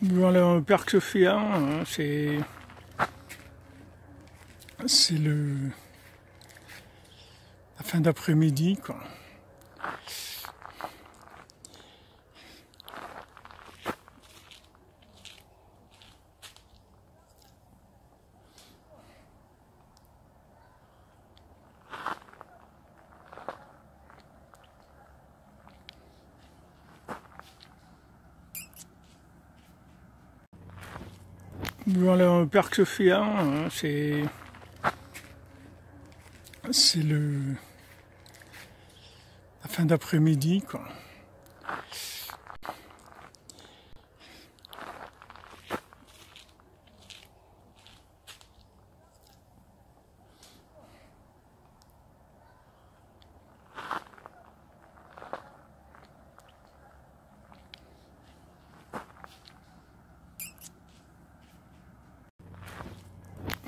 Voilà, Père Sophia, c'est la fin d'après-midi, quoi. Voilà, Père Sophia, c'est la fin d'après-midi, quoi.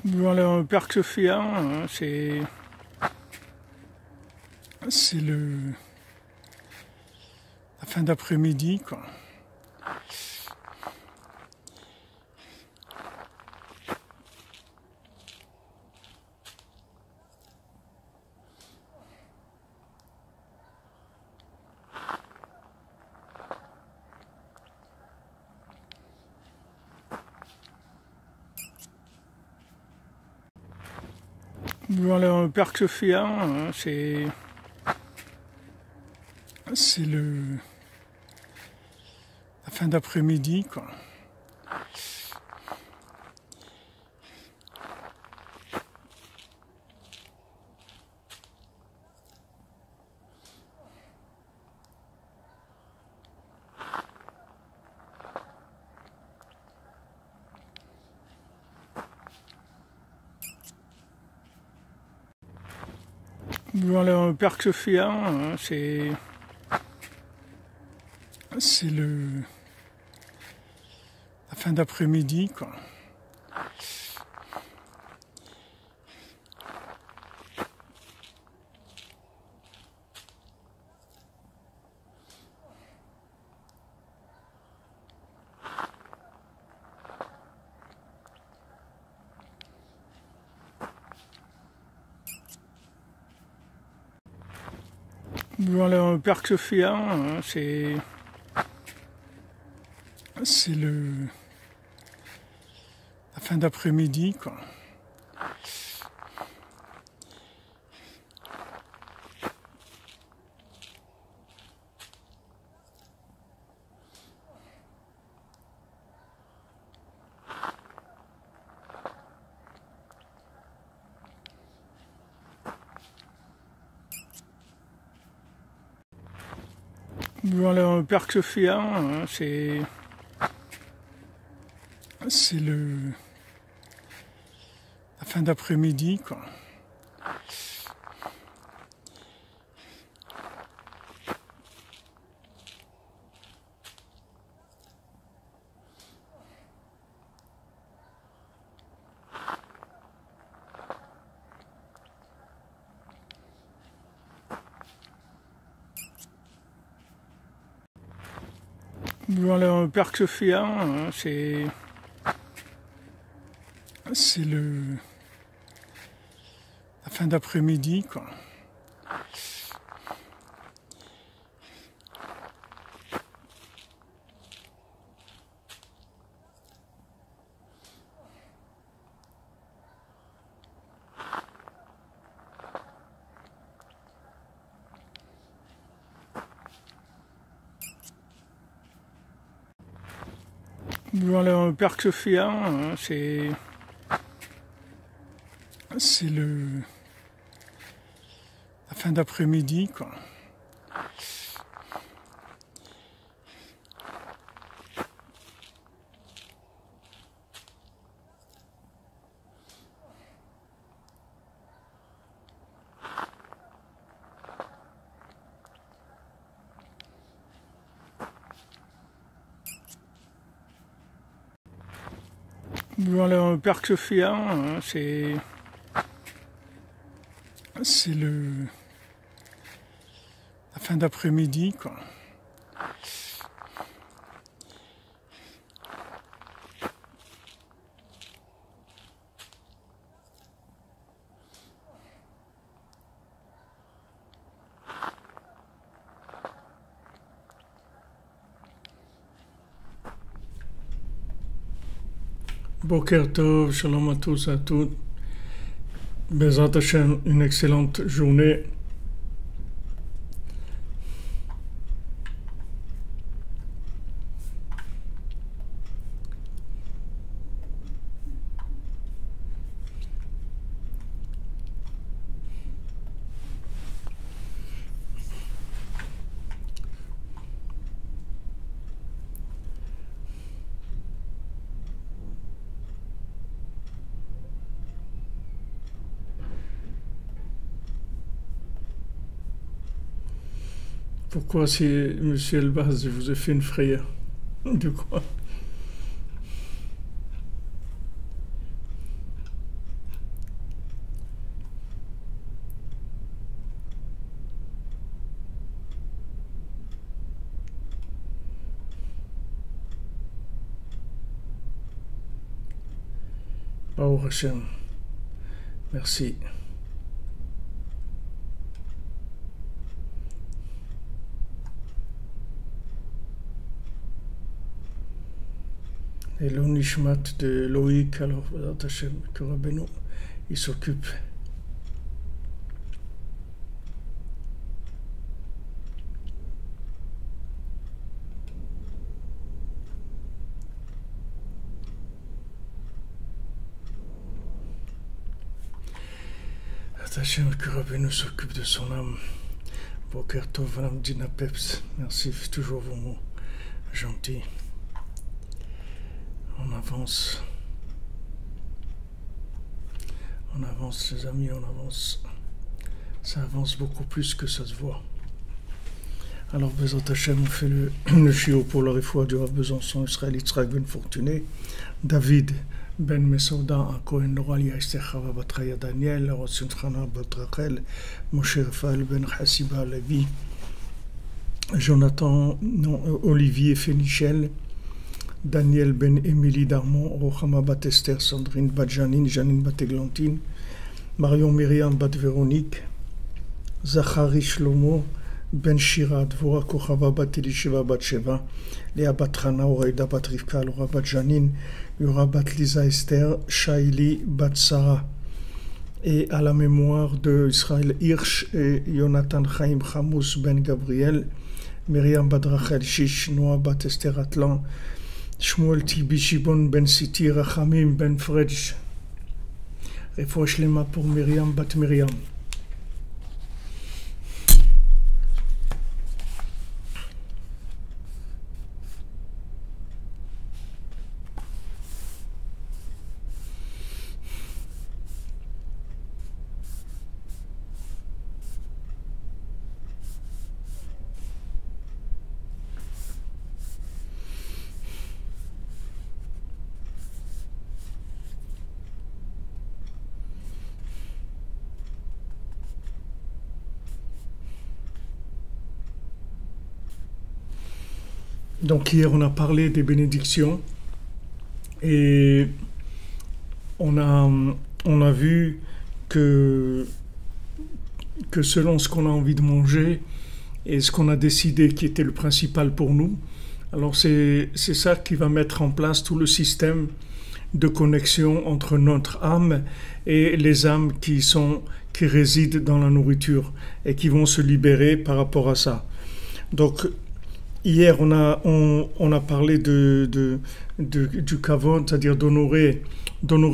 Voilà, Père Sophia, c'est la fin d'après-midi, quoi. Voilà, Père Sophia, c'est la fin d'après-midi, quoi. Voilà, Père Sophia, c'est la fin d'après-midi, quoi. Voilà, Père Sophia, c'est la fin d'après-midi, quoi. Voilà, Père Sophia, c'est la fin d'après-midi, quoi. Voilà, Père Sophia, c'est la fin d'après-midi, quoi. Voilà, Père Sophia, c'est la fin d'après-midi, quoi. Voilà, Père Sophia, c'est la fin d'après-midi, quoi. Boker Tov, Shalom à tous et à toutes. Bezrat Hashem, une excellente journée. Pourquoi, si Monsieur Elbaz, je vous ai fait une frayeur? De quoi? Baruch Hashem. Merci. Et l'onishmat de Loïc, alors, Bezrat Hashem, que Rabbeinu, il s'occupe. Bezrat Hashem, que Rabbeinu s'occupe de son âme. Boker Tov, Madame Dina Peps, merci, toujours vos mots gentils. On avance, les amis, on avance. Ça avance beaucoup plus que ça se voit. Alors, Bezrat Hashem, on fait le shiur pour la réfoua du Rav Besançon, Israël Yitzhak Ben Fortuné, David Ben Mesouda, à Cohen Noralia, Esther Chava Batraya Daniel, Rotsun Chana Batrachel, Moshe Raphaël Ben Hassiba Levi, Jonathan Olivier Fénichel, Daniel Ben Émilie Darmon, Rochama Bat Esther, Sandrine Bat Janine, Janine Bat Églantine, Marion Myriam Bat Véronique, Zachary Shlomo, Ben Shira, Dvora Kochava Bat Elisheva Bat Sheva, Léa Bat Hana, Oraïda Bat Rivka, Laura Bat Janine, Yura Bat Lisa Esther, Shaili Bat Sarah. Et à la mémoire de Israël Hirsch et Jonathan Chaim Chamous Ben Gabriel, Myriam Bat Rachel Shish, Noah Bat Esther Atlan, Shmuel Tibi Shibon Ben Siti Rachamim Ben Fredj. Refoua Shlema pour Myriam Bat Myriam. Donc hier on a parlé des bénédictions et on a vu que selon ce qu'on a envie de manger et ce qu'on a décidé qui était le principal pour nous, alors c'est ça qui va mettre en place tout le système de connexion entre notre âme et les âmes qui résident dans la nourriture et qui vont se libérer par rapport à ça. Donc hier, on a parlé du kavod, c'est-à-dire d'honorer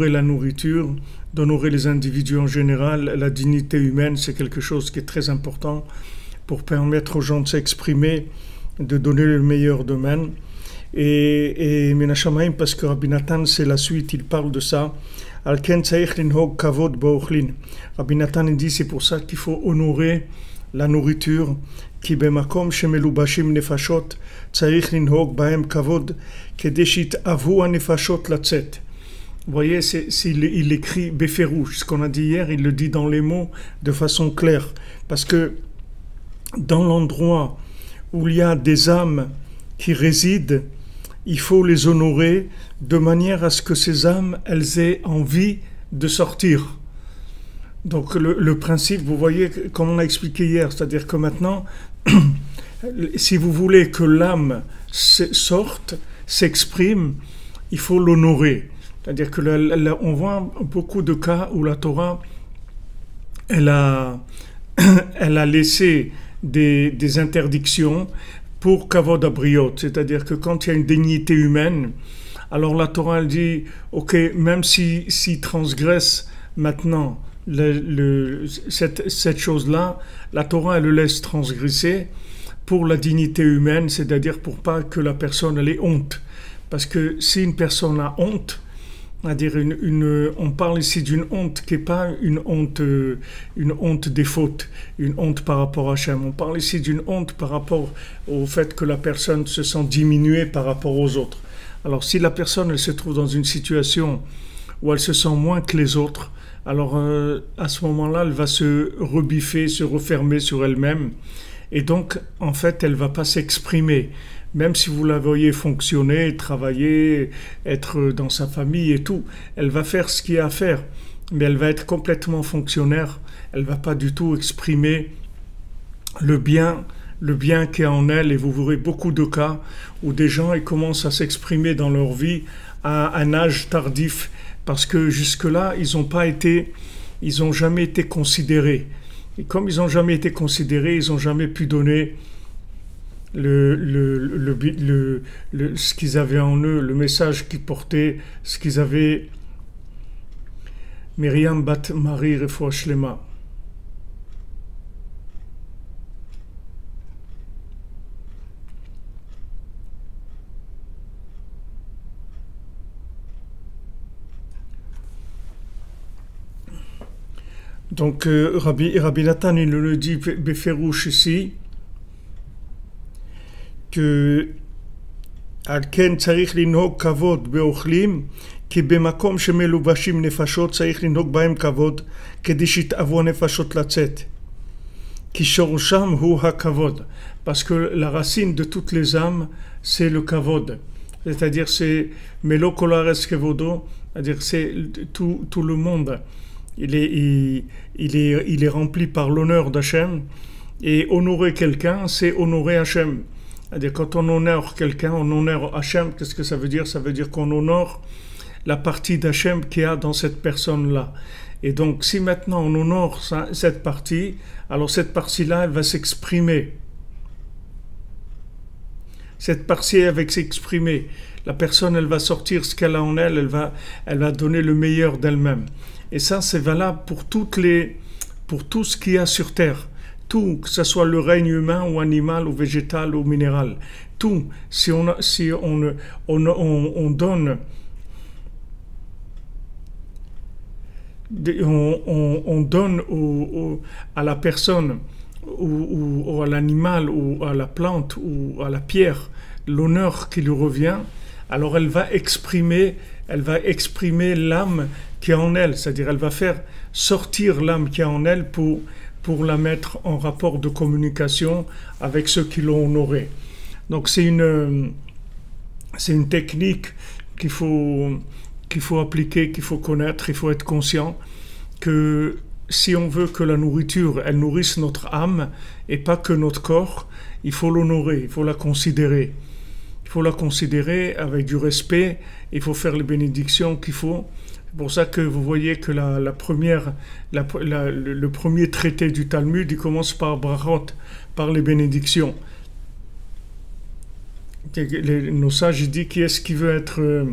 la nourriture, d'honorer les individus en général. La dignité humaine, c'est quelque chose qui est très important pour permettre aux gens de s'exprimer, de donner le meilleur d'eux-mêmes. Et Menachamaim, parce que Rabbi Nathan, c'est la suite, il parle de ça. Alken tzaich linhog kavod ba'ochlin. Rabbi Nathan dit c'est pour ça qu'il faut honorer la nourriture. כי במקום שמלובשים נפשות צריך לנהוג בהם כבוד כדי שיתאוו הנפשות לצאת. Vous voyez, il écrit Beferouche, ce qu'on a dit hier, il le dit dans les mots de façon claire. Parce que dans l'endroit où il y a des âmes qui résident, il faut les honorer de manière à ce que ces âmes, elles aient envie de sortir. Donc le principe, vous voyez, comme on a expliqué hier, c'est-à-dire que maintenant, si vous voulez que l'âme sorte, s'exprime, il faut l'honorer. C'est-à-dire que on voit beaucoup de cas où la Torah, elle a, elle a laissé des interdictions pour kavod abriot, c'est-à-dire que quand il y a une dignité humaine, alors la Torah elle dit, ok, même s'il transgresse maintenant cette chose-là, la Torah elle le laisse transgresser pour la dignité humaine, c'est-à-dire pour pas que la personne elle ait honte. Parce que si une personne a honte, c'est-à-dire on parle ici d'une honte qui n'est pas une honte des fautes, une honte par rapport à Hachem. On parle ici d'une honte par rapport au fait que la personne se sent diminuée par rapport aux autres. Alors si la personne elle se trouve dans une situation où elle se sent moins que les autres, alors à ce moment-là, elle va se rebiffer, se refermer sur elle-même. Et donc, en fait, elle ne va pas s'exprimer. Même si vous la voyez fonctionner, travailler, être dans sa famille et tout, elle va faire ce qu'il y a à faire, mais elle va être complètement fonctionnaire, elle ne va pas du tout exprimer le bien qu'il y a en elle, et vous verrez beaucoup de cas où des gens ils commencent à s'exprimer dans leur vie à un âge tardif, parce que jusque-là, ils n'ont jamais été considérés. Et comme ils n'ont jamais été considérés, ils n'ont jamais pu donner ce qu'ils avaient en eux, le message qu'ils portaient, ce qu'ils avaient. Myriam bat Marie Refoua Shlema. Donc Rabbi Nathan il le dit Beferouche ici que על כן צריך לנהוג כבוד באוכלים, כי במקום שמלובשים נפשות צריך לנהוג בהם כבוד, כדי שיתאוו הנפשות לצאת. כי שורשם הוא הכבוד. Parce que la racine de toutes les âmes, c'est le kavod. C'est-à-dire c'est melo kolares kevodo, c'est-à-dire c'est tout le monde. Il est rempli par l'honneur d'Hachem. Et honorer quelqu'un, c'est honorer Hachem. C'est-à-dire quand on honore quelqu'un, on honore Hachem. Qu'est-ce que ça veut dire? Ça veut dire qu'on honore la partie d'Hachem qu'il y a dans cette personne-là. Et donc si maintenant on honore cette partie, alors cette partie-là, elle va s'exprimer. Cette partie, elle va s'exprimer. La personne, elle va sortir ce qu'elle a en elle, elle va donner le meilleur d'elle-même. Et ça, c'est valable pour tout ce qu'il y a sur Terre. Tout, que ce soit le règne humain ou animal ou végétal ou minéral. Tout, si on donne, on donne à la personne ou à l'animal ou à la plante ou à la pierre l'honneur qui lui revient, alors elle va exprimer l'âme qui est en elle, c'est-à-dire elle va faire sortir l'âme qui est en elle pour la mettre en rapport de communication avec ceux qui l'ont honoré. Donc c'est une technique qu'il faut appliquer, qu'il faut connaître, il faut être conscient que si on veut que la nourriture, elle nourrisse notre âme et pas que notre corps, il faut l'honorer, il faut la considérer. Il faut la considérer avec du respect, il faut faire les bénédictions qu'il faut. C'est pour ça que vous voyez que le premier traité du Talmud, il commence par brachot, par les bénédictions. Nos sages disent qui est-ce qui veut être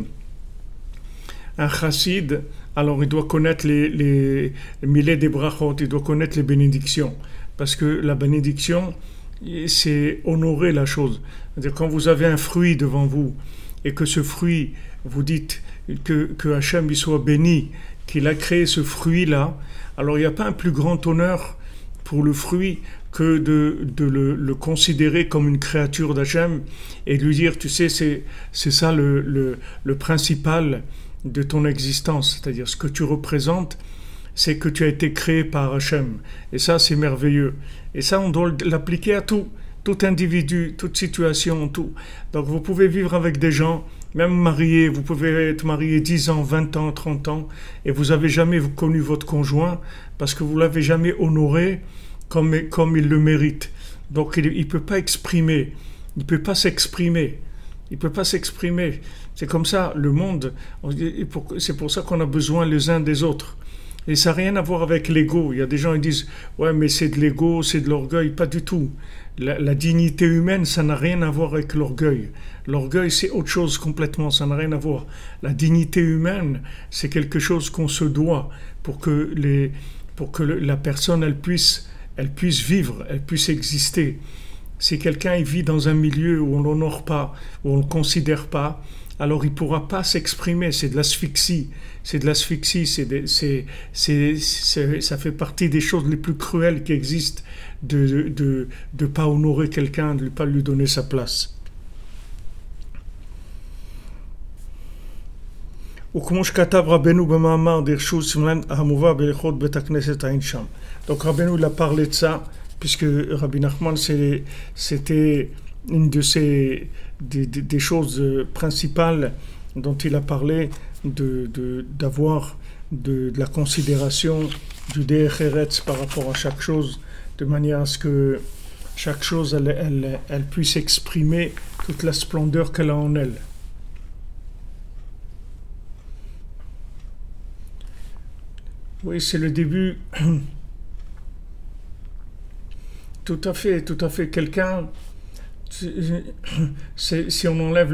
un chassid, alors il doit connaître les millets des brachot, il doit connaître les bénédictions. Parce que la bénédiction, c'est honorer la chose. C'est-à-dire quand vous avez un fruit devant vous et que ce fruit, vous dites que Hachem il soit béni, qu'il a créé ce fruit-là, alors il n'y a pas un plus grand honneur pour le fruit que de le considérer comme une créature d'Hachem et lui dire, tu sais, c'est ça le principal de ton existence, c'est-à-dire ce que tu représentes, c'est que tu as été créé par Hachem. Et ça, c'est merveilleux. Et ça, on doit l'appliquer à tout individu, toute situation, tout. Donc vous pouvez vivre avec des gens, même mariés, vous pouvez être marié 10 ans, 20 ans, 30 ans, et vous n'avez jamais connu votre conjoint parce que vous ne l'avez jamais honoré comme il le mérite. Donc il ne peut pas exprimer, il ne peut pas s'exprimer. Il ne peut pas s'exprimer. C'est comme ça, le monde, c'est pour ça qu'on a besoin les uns des autres. Et ça n'a rien à voir avec l'ego. Il y a des gens qui disent « Ouais, mais c'est de l'ego, c'est de l'orgueil ». Pas du tout. La dignité humaine, ça n'a rien à voir avec l'orgueil. L'orgueil, c'est autre chose complètement, ça n'a rien à voir. La dignité humaine, c'est quelque chose qu'on se doit pour que la personne, elle puisse vivre, elle puisse exister. Si quelqu'un il vit dans un milieu où on ne l'honore pas, où on ne le considère pas, alors il ne pourra pas s'exprimer. C'est de l'asphyxie. C'est de l'asphyxie. Ça fait partie des choses les plus cruelles qui existent de ne pas honorer quelqu'un, de ne pas lui donner sa place. וכמו שכתב רבנו במאמר דרשות סימן המובא בהלכות בית הכנסת עין שם. Donc Rabbeinu il a parlé de ça, puisque Rabbi Nachman c'était une des choses principales dont il a parlé, d'avoir de la considération du Derech Eretz par rapport à chaque chose, de manière à ce que chaque chose elle puisse exprimer toute la splendeur qu'elle a en elle. Oui, c'est le début. Tout à fait. Quelqu'un, si on enlève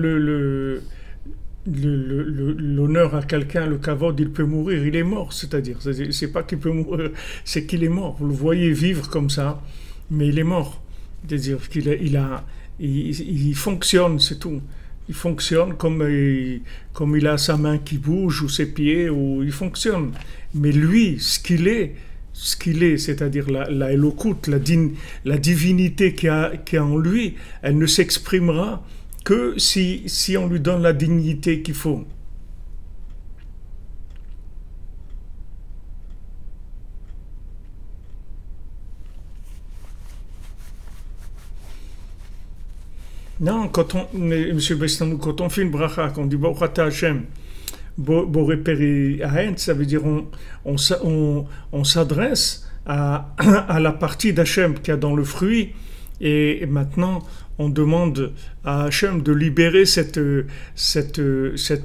l'honneur à quelqu'un, le kavod, il peut mourir, il est mort, c'est-à-dire, c'est pas qu'il peut mourir, c'est qu'il est mort. Vous le voyez vivre comme ça, mais il est mort. C'est-à-dire il fonctionne, c'est tout. Il fonctionne comme il a sa main qui bouge ou ses pieds, ou il fonctionne. Mais lui, ce qu'il est, c'est-à-dire la Elokut, la divinité qu'il y a en lui, elle ne s'exprimera que si on lui donne la dignité qu'il faut. Non, Monsieur Bestanou, quand on fait une bracha, quand on dit Baruch Ata Hashem, Boré Peri Ahen, ça veut dire on s'adresse à la partie d'Hachem qu'il y a dans le fruit, et maintenant on demande à Hachem de libérer cette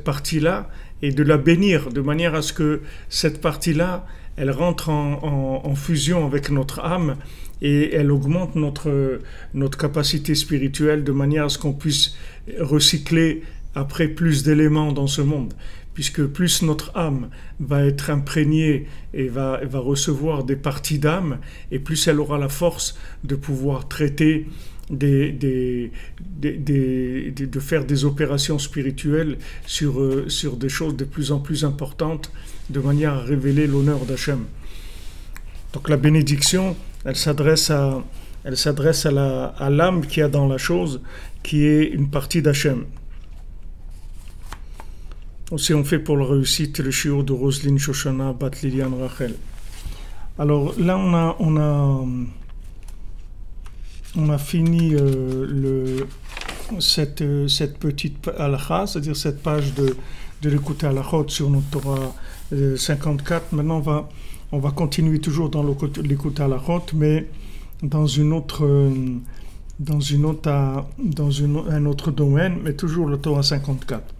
partie-là et de la bénir, de manière à ce que cette partie-là, elle rentre en fusion avec notre âme et elle augmente notre capacité spirituelle, de manière à ce qu'on puisse recycler après plus d'éléments dans ce monde. Puisque plus notre âme va être imprégnée et va recevoir des parties d'âme, et plus elle aura la force de pouvoir traiter, de faire des opérations spirituelles sur des choses de plus en plus importantes, de manière à révéler l'honneur d'Hachem. Donc la bénédiction, elle s'adresse à l'âme qui a dans la chose, qui est une partie d'Hachem. Aussi on fait pour la réussite le shiur de Roselyne Shoshana Bat Liliane Rachel. Alors là on a fini cette petite halakha, c'est-à-dire cette page de l'écoute halachot sur notre Torah 54. Maintenant on va continuer toujours dans l'écoute halachot, mais dans un autre domaine, mais toujours le Torah 54.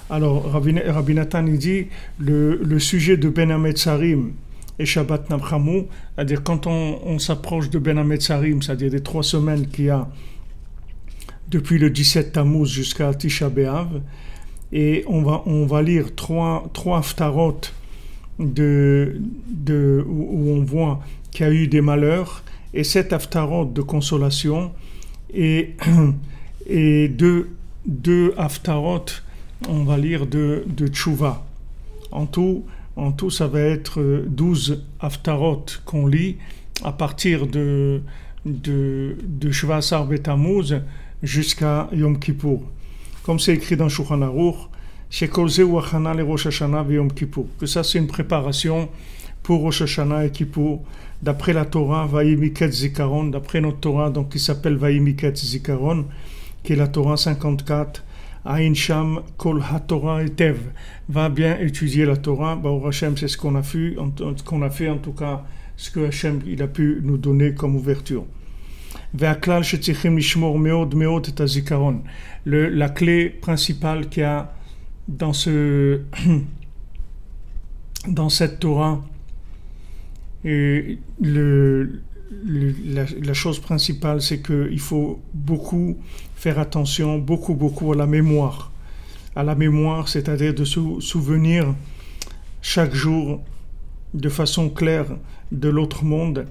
Alors, Rabbi Nathan il dit le sujet de Ben Hametzarim et Shabbat Navchamou, c'est-à-dire quand on s'approche de Ben Hametzarim, c'est-à-dire des 3 semaines qu'il y a depuis le 17 Tammuz jusqu'à Tisha B'Av, et on va lire trois haftarot où on voit qu'il y a eu des malheurs, et 7 haftarot de consolation, et deux haftarot on va lire de Tchouva. En tout, ça va être 12 haftarot qu'on lit à partir de Shva Asar Betamuz jusqu'à Yom Kippour. Comme c'est écrit dans Shulchan Aruch, Shekol Zeu Achana le Rosh Hashanah ve Yom Kippour. Que ça, c'est une préparation pour Rosh Hashanah et Kippour. D'après la Torah, Vayimiket Zikaron, d'après notre Torah, donc qui s'appelle Vayimiket Zikaron, qui est la Torah 54, Ain Sham Kol HaTorah Etev. Va bien étudier la Torah. Baruch Hashem, c'est ce qu'on a fait, en tout cas, ce que Hashem il a pu nous donner comme ouverture. La clé principale qu'il y a dans cette Torah, et la chose principale, c'est qu'il faut beaucoup faire attention, beaucoup à la mémoire. À la mémoire, c'est-à-dire de se souvenir chaque jour de façon claire de l'autre monde,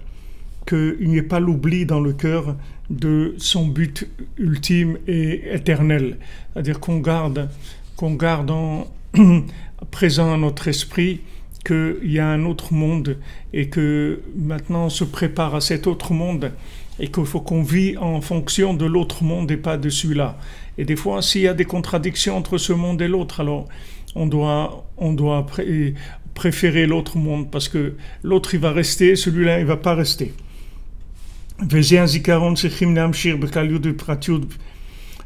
qu'il n'y ait pas l'oubli dans le cœur de son but ultime et éternel. C'est-à-dire qu'on garde présent à notre esprit qu'il y a un autre monde et que maintenant on se prépare à cet autre monde et qu'il faut qu'on vit en fonction de l'autre monde et pas de celui-là. Et des fois, s'il y a des contradictions entre ce monde et l'autre, alors on doit préférer l'autre monde parce que l'autre il va rester, celui-là il va pas rester.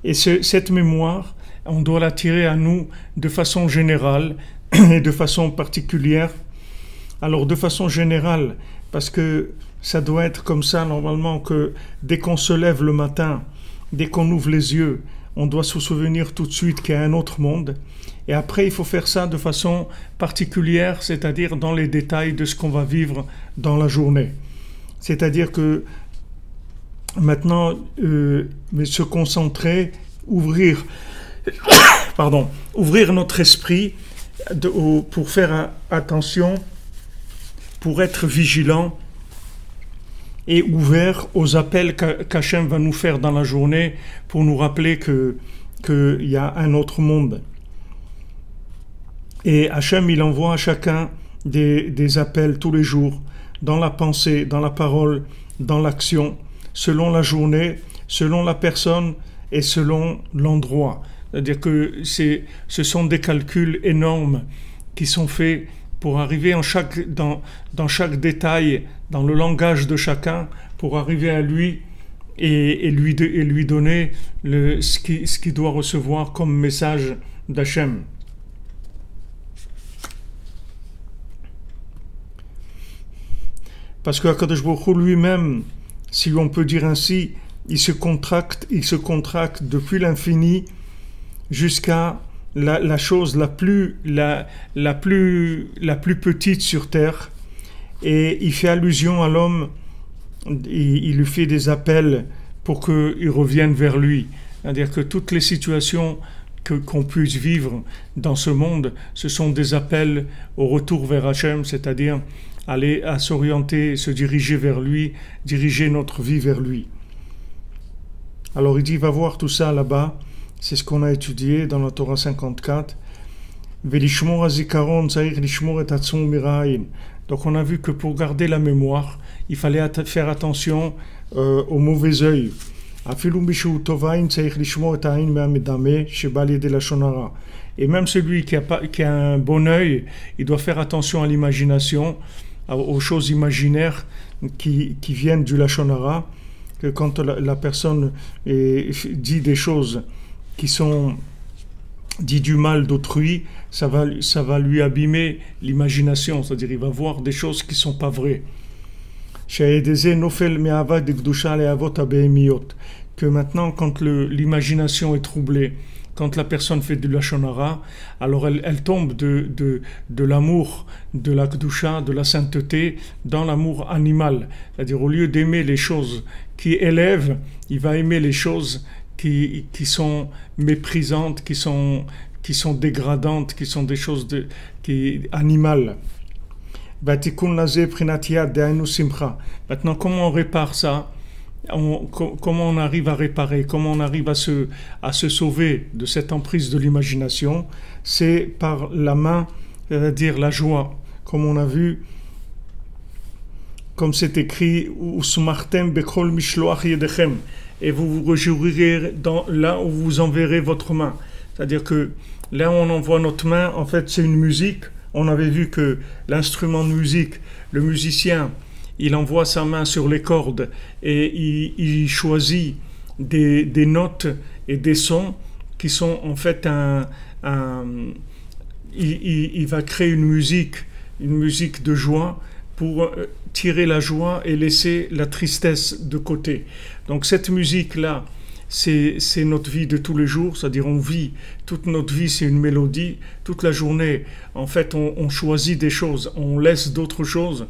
Et cette mémoire, on doit la tirer à nous de façon générale et de façon particulière. Alors de façon générale, parce que ça doit être comme ça normalement, que dès qu'on se lève le matin, dès qu'on ouvre les yeux, on doit se souvenir tout de suite qu'il y a un autre monde. Et après, il faut faire ça de façon particulière, c'est-à-dire dans les détails de ce qu'on va vivre dans la journée. C'est-à-dire que maintenant, mais se concentrer, ouvrir notre esprit pour faire attention, pour être vigilant et ouvert aux appels qu'Hachem va nous faire dans la journée pour nous rappeler qu'il y a un autre monde. Et Hachem, il envoie à chacun des appels tous les jours, dans la pensée, dans la parole, dans l'action, selon la journée, selon la personne et selon l'endroit. C'est-à-dire que ce sont des calculs énormes qui sont faits pour arriver dans chaque détail, dans le langage de chacun, pour arriver à lui et lui donner ce qu'il doit recevoir comme message d'Hachem. Parce que Akadosh Baruch Hu lui-même, si on peut dire ainsi, il se contracte depuis l'infini jusqu'à la chose la plus petite sur terre, et il fait allusion à l'homme, il lui fait des appels pour qu'il revienne vers lui. C'est-à-dire que toutes les situations qu'on puisse vivre dans ce monde, ce sont des appels au retour vers Hachem, c'est-à-dire aller à s'orienter, se diriger vers lui, diriger notre vie vers lui. Alors il dit, va voir tout ça là-bas, c'est ce qu'on a étudié dans la Torah 54. Donc on a vu que pour garder la mémoire, il fallait faire attention au mauvais œil. Et même celui qui a un bon œil, il doit faire attention à l'imagination, aux choses imaginaires qui viennent du Lashon Hara, que quand la personne dit des choses qui sont dit du mal d'autrui, ça va lui abîmer l'imagination, c'est-à-dire il va voir des choses qui ne sont pas vraies. Que maintenant, quand l'imagination est troublée, quand la personne fait du Lashon Hara, alors elle tombe de l'amour, de la Kedusha, de la sainteté, dans l'amour animal. C'est-à-dire, au lieu d'aimer les choses qui élèvent, il va aimer les choses qui sont méprisantes, qui sont dégradantes, qui sont des choses animales. Maintenant, comment on répare ça? Comment on arrive à réparer, comment on arrive à se sauver de cette emprise de l'imagination? C'est par la main, c'est-à-dire la joie, comme on a vu, comme c'est écrit, et vous vous réjouirez là où vous enverrez votre main. C'est-à-dire que là où on envoie notre main, en fait c'est une musique. On avait vu que l'instrument de musique, le musicien, il envoie sa main sur les cordes et il choisit des notes et des sons qui sont en fait il va créer une musique de joie pour tirer la joie et laisser la tristesse de côté. Donc cette musique-là, c'est notre vie de tous les jours, c'est-à-dire on vit, toute notre vie c'est une mélodie, toute la journée, en fait on choisit des choses, on laisse d'autres choses.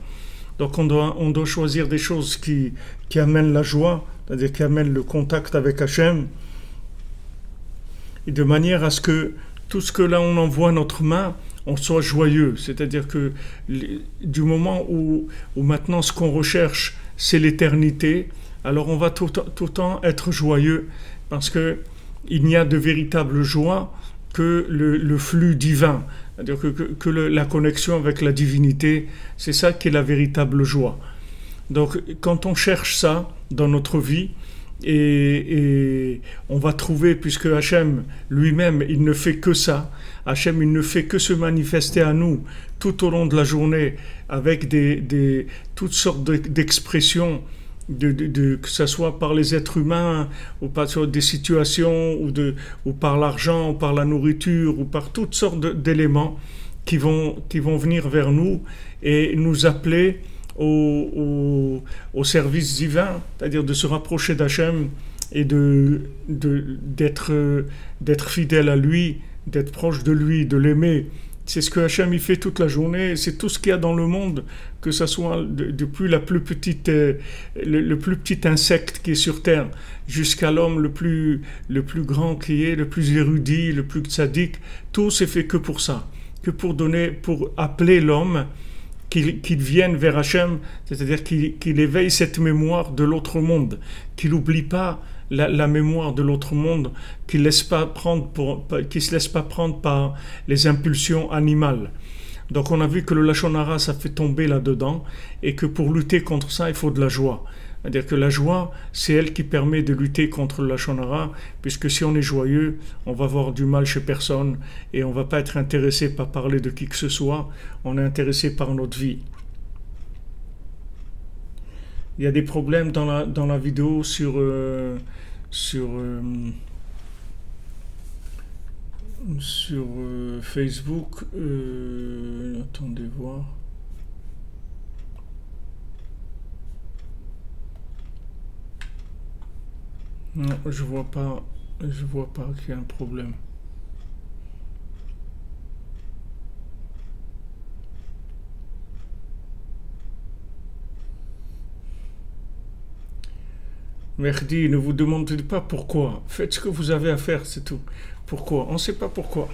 Donc on doit choisir des choses qui amènent la joie, c'est-à-dire qui amènent le contact avec Hachem, et de manière à ce que tout ce que là on envoie notre main, on soit joyeux. C'est-à-dire que du moment où maintenant ce qu'on recherche, c'est l'éternité, alors on va tout le temps être joyeux, parce que il n'y a de véritable joie que le flux divin. C'est-à-dire que la connexion avec la divinité, c'est ça qui est la véritable joie. Donc quand on cherche ça dans notre vie, et on va trouver, puisque Hachem lui-même, il ne fait que ça, Hachem, il ne fait que se manifester à nous tout au long de la journée avec toutes sortes d'expressions, que ce soit par les êtres humains, ou par des situations, ou par l'argent, ou par la nourriture, ou par toutes sortes d'éléments qui vont venir vers nous et nous appeler au service divin, c'est-à-dire de se rapprocher d'Hachem et d'être fidèle à lui, d'être proche de lui, de l'aimer. C'est ce que Hachem il fait toute la journée, c'est tout ce qu'il y a dans le monde, que ce soit depuis le plus petit insecte qui est sur terre, jusqu'à l'homme le plus grand qui est, le plus érudit, le plus tzaddik, tout c'est fait que pour ça, que pour appeler l'homme qu'il vienne vers Hachem, c'est-à-dire qu'il éveille cette mémoire de l'autre monde, qu'il n'oublie pas la mémoire de l'autre monde, qu'il ne se laisse pas prendre par les impulsions animales. Donc on a vu que le Lachon Hara, ça fait tomber là-dedans, et que pour lutter contre ça, il faut de la joie. C'est-à-dire que la joie, c'est elle qui permet de lutter contre le Lachon Hara, puisque si on est joyeux, on va avoir du mal chez personne, et on ne va pas être intéressé par parler de qui que ce soit, on est intéressé par notre vie. Il y a des problèmes dans la vidéo sur Facebook. Attendez voir. Non, je vois pas qu'il y a un problème. Merdi, ne vous demandez pas pourquoi. Faites ce que vous avez à faire, c'est tout. Pourquoi? On ne sait pas pourquoi.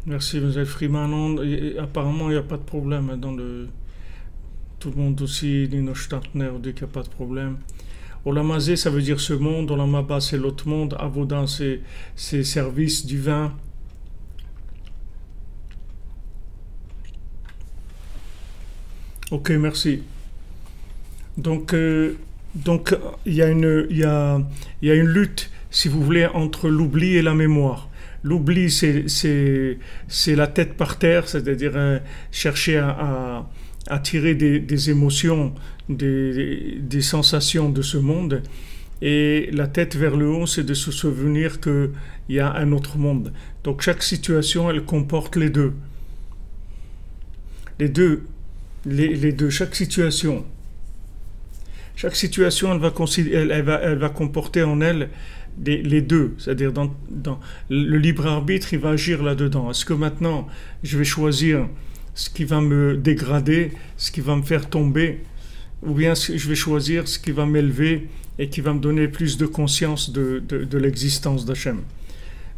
Merci, M. Freeman. Apparemment, il n'y a pas de problème dans le... Tout le monde aussi, Nino Stantner, dit qu'il n'y a pas de problème. Olamazé, ça veut dire ce monde. Olamaba, c'est l'autre monde. Avodan, c'est services divins. Ok, merci. Donc il y a une lutte, si vous voulez, entre l'oubli et la mémoire. L'oubli, c'est la tête par terre, c'est-à-dire chercher à tirer des émotions, des sensations de ce monde. Et la tête vers le haut, c'est de se souvenir qu'il y a un autre monde. Donc chaque situation, elle comporte les deux. Les deux, chaque situation. Chaque situation, elle va comporter en elle les deux. C'est-à-dire dans le libre arbitre, il va agir là-dedans. Est-ce que maintenant, je vais choisir ce qui va me dégrader, ce qui va me faire tomber, ou bien je vais choisir ce qui va m'élever et qui va me donner plus de conscience de l'existence d'Hachem.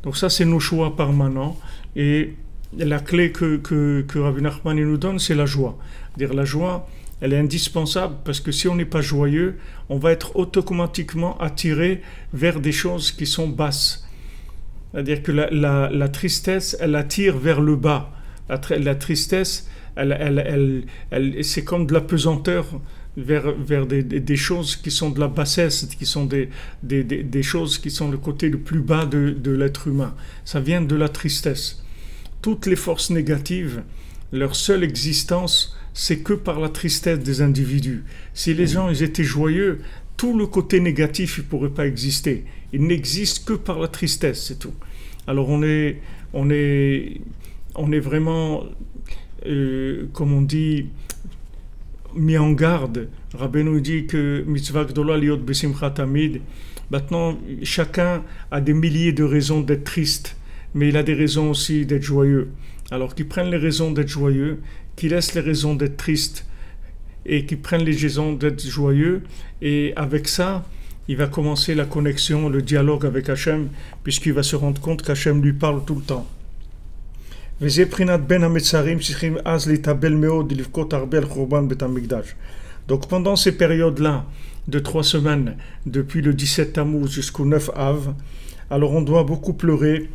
Donc ça, c'est nos choix permanents. Et la clé que Rabbi Nachman nous donne, c'est la joie. C'est-à-dire la joie, elle est indispensable, parce que si on n'est pas joyeux, on va être automatiquement attiré vers des choses qui sont basses. C'est-à-dire que la tristesse, elle attire vers le bas. La tristesse, c'est comme de la pesanteur vers des choses qui sont de la bassesse, qui sont des choses qui sont le côté le plus bas de l'être humain. Ça vient de la tristesse. Toutes les forces négatives, leur seule existence, c'est que par la tristesse des individus. Si les gens ils étaient joyeux, tout le côté négatif ne pourrait pas exister. Il n'existe que par la tristesse, c'est tout. Alors on est vraiment, comme on dit, mis en garde. Rabbeinu dit que mitzvah gdola liot besimcha tamid. Maintenant, chacun a des milliers de raisons d'être triste, mais il a des raisons aussi d'être joyeux. Alors qu'ils prennent les raisons d'être joyeux, qu'ils laissent les raisons d'être tristes et qu'ils prennent les raisons d'être joyeux. Et avec ça, il va commencer la connexion, le dialogue avec Hachem, puisqu'il va se rendre compte qu'Hachem lui parle tout le temps. Donc pendant ces périodes-là, de 3 semaines, depuis le 17 Tammuz jusqu'au 9 Av, alors on doit beaucoup pleurer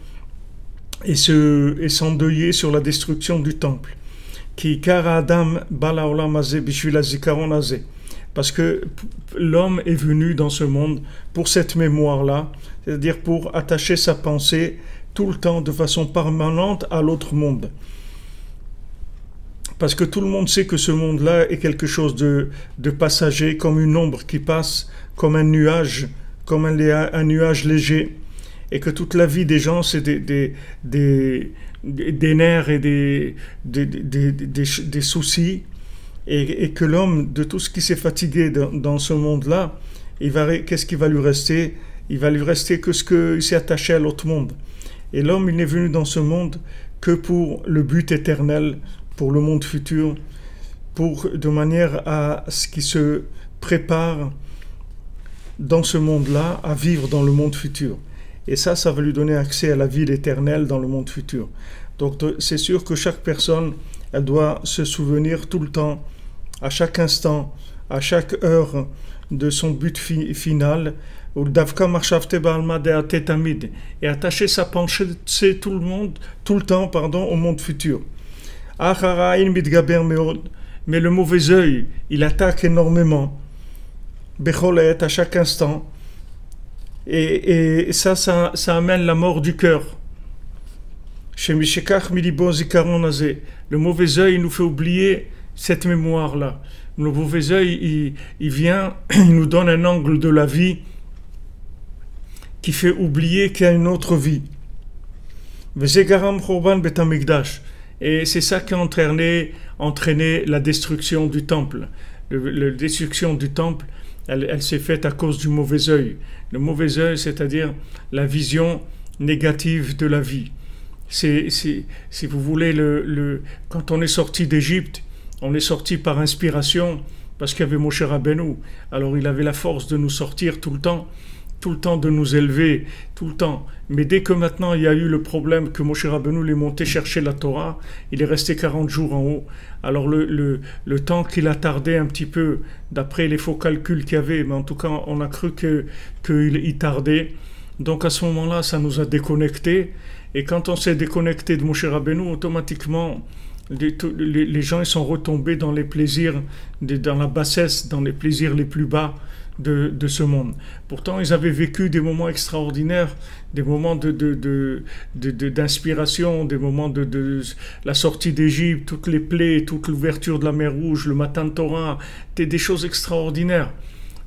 et s'endeuiller sur la destruction du temple. Parce que l'homme est venu dans ce monde pour cette mémoire-là, c'est-à-dire pour attacher sa pensée tout le temps de façon permanente à l'autre monde. Parce que tout le monde sait que ce monde-là est quelque chose de passager, comme une ombre qui passe, comme un nuage léger, et que toute la vie des gens, c'est des nerfs et des soucis, et que l'homme, de tout ce qui s'est fatigué dans ce monde-là, qu'est-ce qui va lui rester? Il va lui rester que ce qu'il s'est attaché à l'autre monde. Et l'homme, il n'est venu dans ce monde que pour le but éternel, pour le monde futur, de manière à ce qu'il se prépare dans ce monde-là à vivre dans le monde futur. Et ça va lui donner accès à la vie éternelle dans le monde futur. Donc c'est sûr que chaque personne, elle doit se souvenir tout le temps, à chaque instant, à chaque heure, de son but final, et attacher sa pensée tout le temps, au monde futur. Mais le mauvais œil, il attaque énormément, à chaque instant, et ça amène la mort du cœur. Le mauvais œil nous fait oublier cette mémoire-là. Le mauvais œil, il vient, il nous donne un angle de la vie qui fait oublier qu'il y a une autre vie. Et c'est ça qui a entraîné la destruction du temple. La destruction du temple, elle s'est faite à cause du mauvais œil. Le mauvais œil, c'est-à-dire la vision négative de la vie. Si vous voulez, quand on est sorti d'Égypte, on est sorti par inspiration, parce qu'il y avait Moshe Rabbeinu. Alors il avait la force de nous sortir tout le temps de nous élever, tout le temps. Mais dès que maintenant il y a eu le problème que Moshe Rabbeinu est monté chercher la Torah, il est resté 40 jours en haut. Alors le temps qu'il a tardé un petit peu, d'après les faux calculs qu'il y avait, mais en tout cas on a cru qu'il tardait. Donc à ce moment-là, ça nous a déconnectés. Et quand on s'est déconnecté de Moshe Rabbeinu, automatiquement, les gens ils sont retombés dans les plaisirs, dans la bassesse, dans les plaisirs les plus bas de ce monde. Pourtant, ils avaient vécu des moments extraordinaires, des moments d'inspiration, des moments de la sortie d'Égypte, toutes les plaies, toute l'ouverture de la mer Rouge, le matin de Torah, des choses extraordinaires.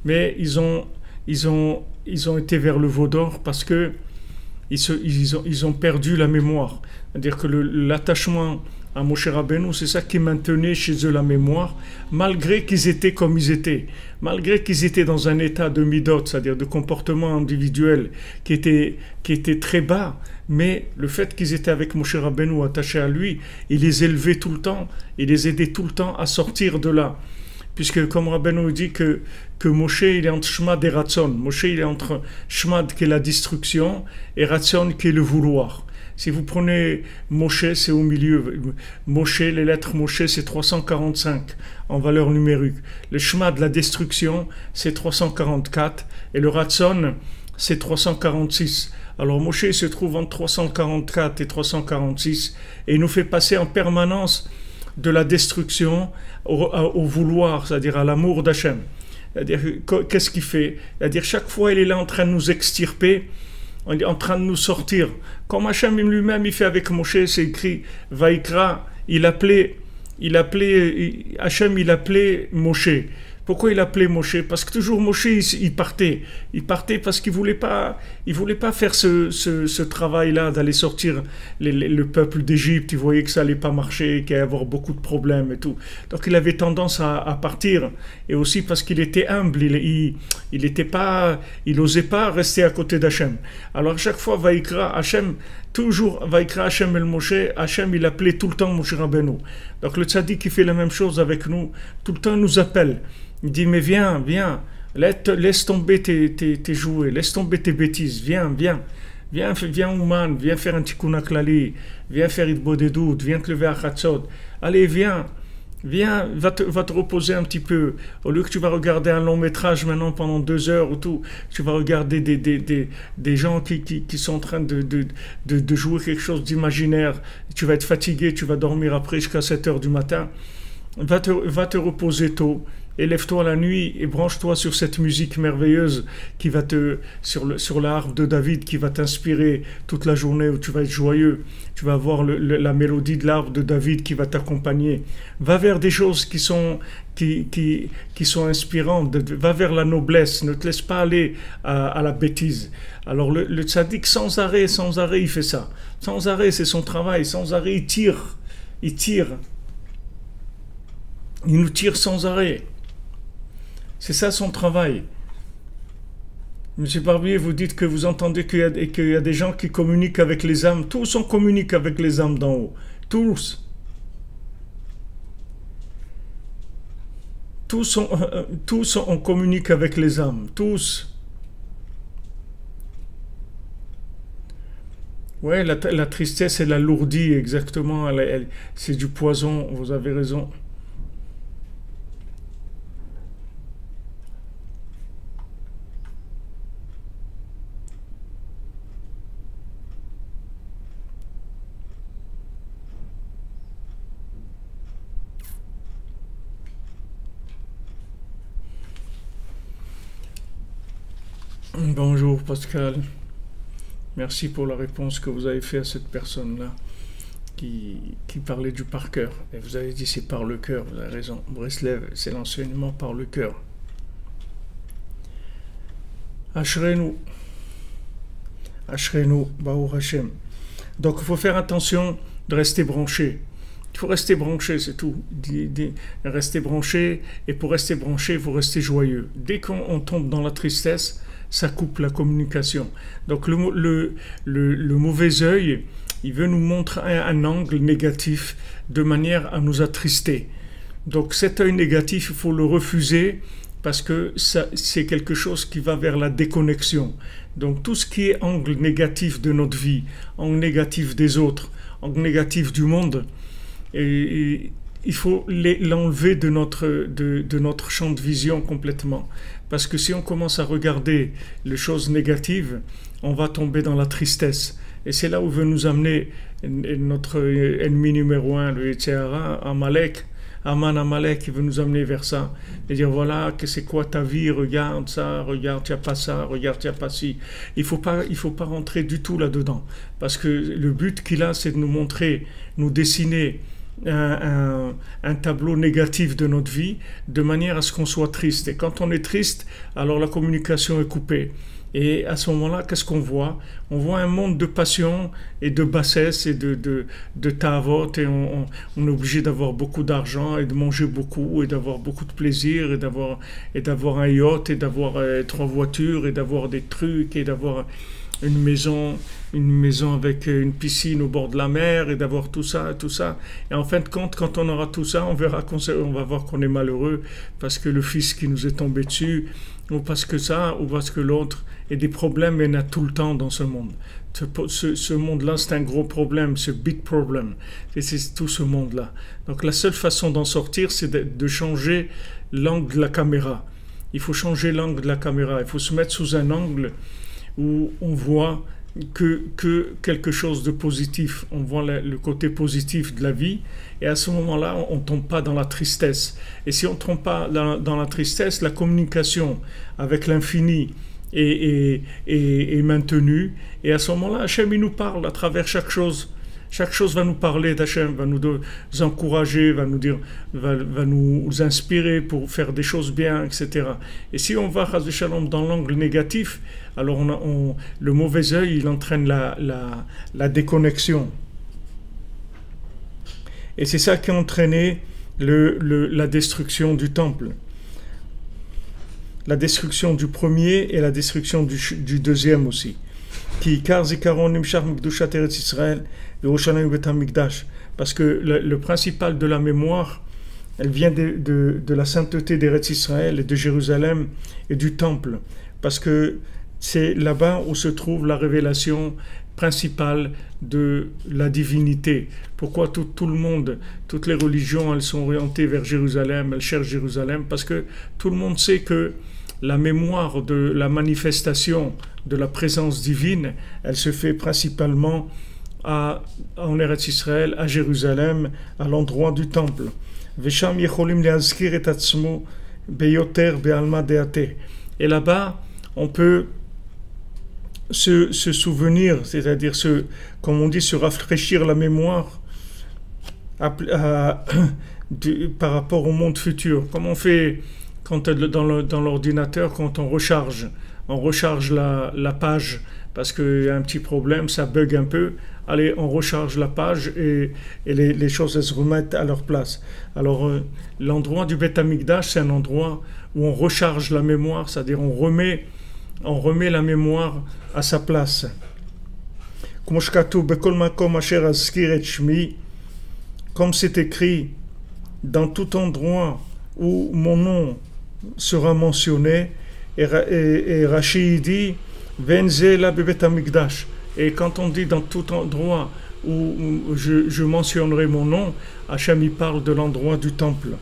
Mais ils ont été vers le veau d'or parce que ils ont perdu la mémoire. C'est-à-dire que l'attachement à Moshe Rabbeinu, c'est ça qui maintenait chez eux la mémoire, malgré qu'ils étaient comme ils étaient, malgré qu'ils étaient dans un état de midot, c'est-à-dire de comportement individuel qui était très bas, mais le fait qu'ils étaient avec Moshe Rabbeinu attachés à lui, il les élevait tout le temps, il les aidait tout le temps à sortir de là. Puisque comme Rabbeinu dit que Moshe il est entre Shmad et Ratson, Moshe il est entre Shmad qui est la destruction et Ratson qui est le vouloir. Si vous prenez Moshe, c'est au milieu. Moshe, les lettres Moshe, c'est 345 en valeur numérique. Le Shema de la destruction, c'est 344. Et le Ratson, c'est 346. Alors Moshe il se trouve entre 344 et 346. Et il nous fait passer en permanence de la destruction au vouloir, c'est-à-dire à l'amour d'Hachem. C'est-à-dire, qu'est-ce qu'il fait? C'est-à-dire, chaque fois, il est là en train de nous extirper, en train de nous sortir. Comme Hachem lui-même, il fait avec Moshe, c'est écrit, Vaikra, Hachem, il appelait Moshe. Pourquoi il appelait Moshe? Parce que toujours Moshe, il partait. Il partait parce qu'il voulait pas faire ce travail-là d'aller sortir le peuple d'Égypte. Il voyait que ça allait pas marcher, qu'il allait y avoir beaucoup de problèmes et tout. Donc il avait tendance à partir. Et aussi parce qu'il était humble. Il n'osait pas rester à côté d'Hachem. Alors à chaque fois, Vaikra Hachem, toujours Vaikra Hachem el Moshe, Hachem il appelait tout le temps Moshe Rabbeinu. Donc le tzaddik il fait la même chose avec nous. Tout le temps il nous appelle. Il dit, mais viens, laisse tomber tes jouets, laisse tomber tes bêtises, viens, Ouman, viens faire un tikkun klali, viens faire Itbodedout, viens te lever à Chatzot. Allez, viens, va te reposer un petit peu. Au lieu que tu vas regarder un long métrage maintenant pendant 2 heures ou tout, tu vas regarder des gens qui sont en train de jouer quelque chose d'imaginaire. Tu vas être fatigué, tu vas dormir après jusqu'à 7 heures du matin. Va te reposer tôt. Élève-toi la nuit et branche-toi sur cette musique merveilleuse qui va sur l'arbre de David qui va t'inspirer toute la journée où tu vas être joyeux. Tu vas avoir la mélodie de l'arbre de David qui va t'accompagner. Va vers des choses qui sont inspirantes. Va vers la noblesse. Ne te laisse pas aller à la bêtise. Alors le tzaddik sans arrêt, il fait ça. Sans arrêt, c'est son travail. Sans arrêt, il tire. Il nous tire sans arrêt. C'est ça son travail. Monsieur Barbier, vous dites que vous entendez qu'il y a des gens qui communiquent avec les âmes. Tous on communique avec les âmes d'en haut. Tous on communique avec les âmes. Tous. Ouais, la tristesse, elle alourdit, exactement. C'est du poison, vous avez raison. Bonjour Pascal, merci pour la réponse que vous avez faite à cette personne-là qui parlait du par cœur. Et vous avez dit c'est par le cœur, vous avez raison. Breslev, c'est l'enseignement par le cœur. Ashrenu, Baruch Hashem. Donc il faut faire attention de rester branché. Il faut rester branché, c'est tout. Rester branché, et pour rester branché, il faut rester joyeux. Dès qu'on tombe dans la tristesse, ça coupe la communication. Donc le mauvais œil, il veut nous montrer un angle négatif de manière à nous attrister. Donc cet œil négatif, il faut le refuser parce que c'est quelque chose qui va vers la déconnexion. Donc tout ce qui est angle négatif de notre vie, angle négatif des autres, angle négatif du monde, et il faut l'enlever de notre champ de vision complètement. Parce que si on commence à regarder les choses négatives, on va tomber dans la tristesse. Et c'est là où veut nous amener notre ennemi numéro 1, le Yetzirah, Amalek. Amalek, il veut nous amener vers ça. Et dire voilà, que c'est quoi ta vie, regarde ça, regarde, il n'y a pas ça, regarde, il n'y a pas ci. Il faut pas rentrer du tout là-dedans. Parce que le but qu'il a, c'est de nous montrer, nous dessiner un tableau négatif de notre vie de manière à ce qu'on soit triste. Et quand on est triste, alors la communication est coupée. Et à ce moment-là, qu'est-ce qu'on voit? On voit un monde de passion et de bassesse et de ta'avot, et on est obligé d'avoir beaucoup d'argent et de manger beaucoup et d'avoir beaucoup de plaisir et d'avoir un yacht et d'avoir 3 voitures et d'avoir des trucs et d'avoir une maison avec une piscine au bord de la mer et d'avoir tout ça. Et en fin de compte, quand on aura tout ça, on va voir qu'on est malheureux parce que le fils qui nous est tombé dessus, ou parce que ça, ou parce que l'autre. Et des problèmes, il y en a tout le temps dans ce monde. Ce monde-là, c'est un gros problème, c'est big problem. Et c'est tout ce monde-là. Donc la seule façon d'en sortir, c'est de changer l'angle de la caméra. Il faut changer l'angle de la caméra. Il faut se mettre sous un angle où on voit que quelque chose de positif. On voit le côté positif de la vie, et à ce moment-là, on ne tombe pas dans la tristesse. Et si on ne tombe pas dans la tristesse, la communication avec l'infini est maintenue, et à ce moment-là, Hachem, il nous parle à travers chaque chose. Chaque chose va nous parler d'Hachem, va nous encourager, va nous inspirer pour faire des choses bien, etc. Et si on va, Chas v'Shalom, dans l'angle négatif, alors le mauvais œil, il entraîne la déconnexion. Et c'est ça qui a entraîné la destruction du temple. La destruction du premier et la destruction du deuxième aussi. Parce que le principal de la mémoire, elle vient de la sainteté d'Eretz Israël et de Jérusalem et du temple. Parce que c'est là-bas où se trouve la révélation principale de la divinité. Pourquoi tout le monde, toutes les religions, elles sont orientées vers Jérusalem, elles cherchent Jérusalem? Parce que tout le monde sait que la mémoire de la manifestation de la présence divine, elle se fait principalement en Eretz Israël, à Jérusalem, à l'endroit du temple. Et là-bas, on peut se souvenir, c'est-à-dire comme on dit, se rafraîchir la mémoire par rapport au monde futur. Comme on fait quand dans l'ordinateur, quand on recharge la page parce qu'il y a un petit problème, ça bug un peu. Allez, on recharge la page et les choses elles se remettent à leur place. Alors, l'endroit du Beth Amikdash, c'est un endroit où on recharge la mémoire, c'est-à-dire on remet la mémoire à sa place. Comme c'est écrit dans tout endroit où mon nom sera mentionné, et Rashi dit Venze la bebet Amikdash. Et quand on dit dans tout endroit où je mentionnerai mon nom, Hachem il parle de l'endroit du temple.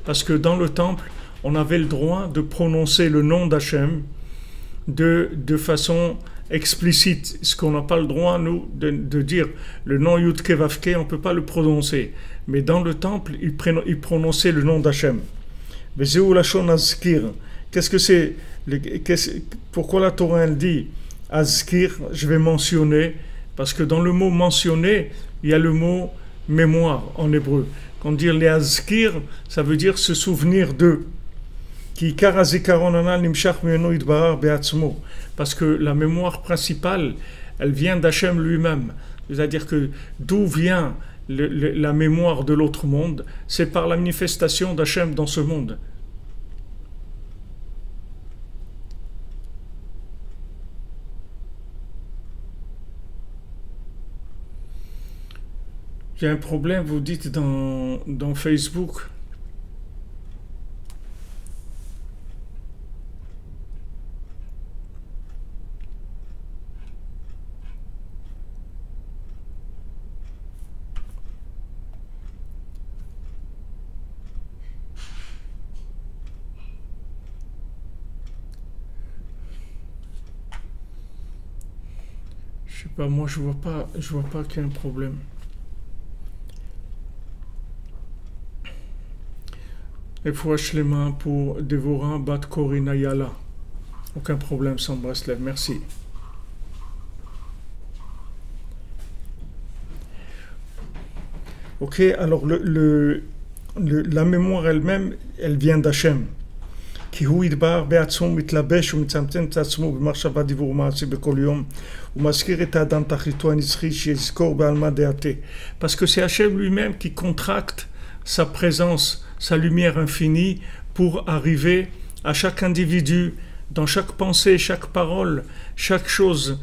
Parce que dans le temple, on avait le droit de prononcer le nom d'Hachem de façon explicite. Ce qu'on n'a pas le droit, nous, de dire le nom Yud Ke Vav Ke, on ne peut pas le prononcer. Mais dans le temple, il prononçait le nom d'Hachem. Qu'est-ce que c'est? Pourquoi la Torah elle dit Azkir, je vais mentionner? Parce que dans le mot mentionner, il y a le mot mémoire en hébreu. Quand on dit les Azkir, ça veut dire se souvenir d'eux. Parce que la mémoire principale, elle vient d'Hachem lui-même. C'est-à-dire que d'où vient la mémoire de l'autre monde, c'est par la manifestation d'Hachem dans ce monde. Il y a un problème, vous dites dans Facebook. Je sais pas, moi je vois pas qu'il y a un problème. Et fouache les mains pour Dévorah Bat Korina Yala. Aucun problème sans Breslev, merci. Ok, alors la mémoire elle-même, elle vient d'Hachem. Parce que c'est Hachem lui-même qui contracte sa présence, sa lumière infinie pour arriver à chaque individu, dans chaque pensée, chaque parole, chaque chose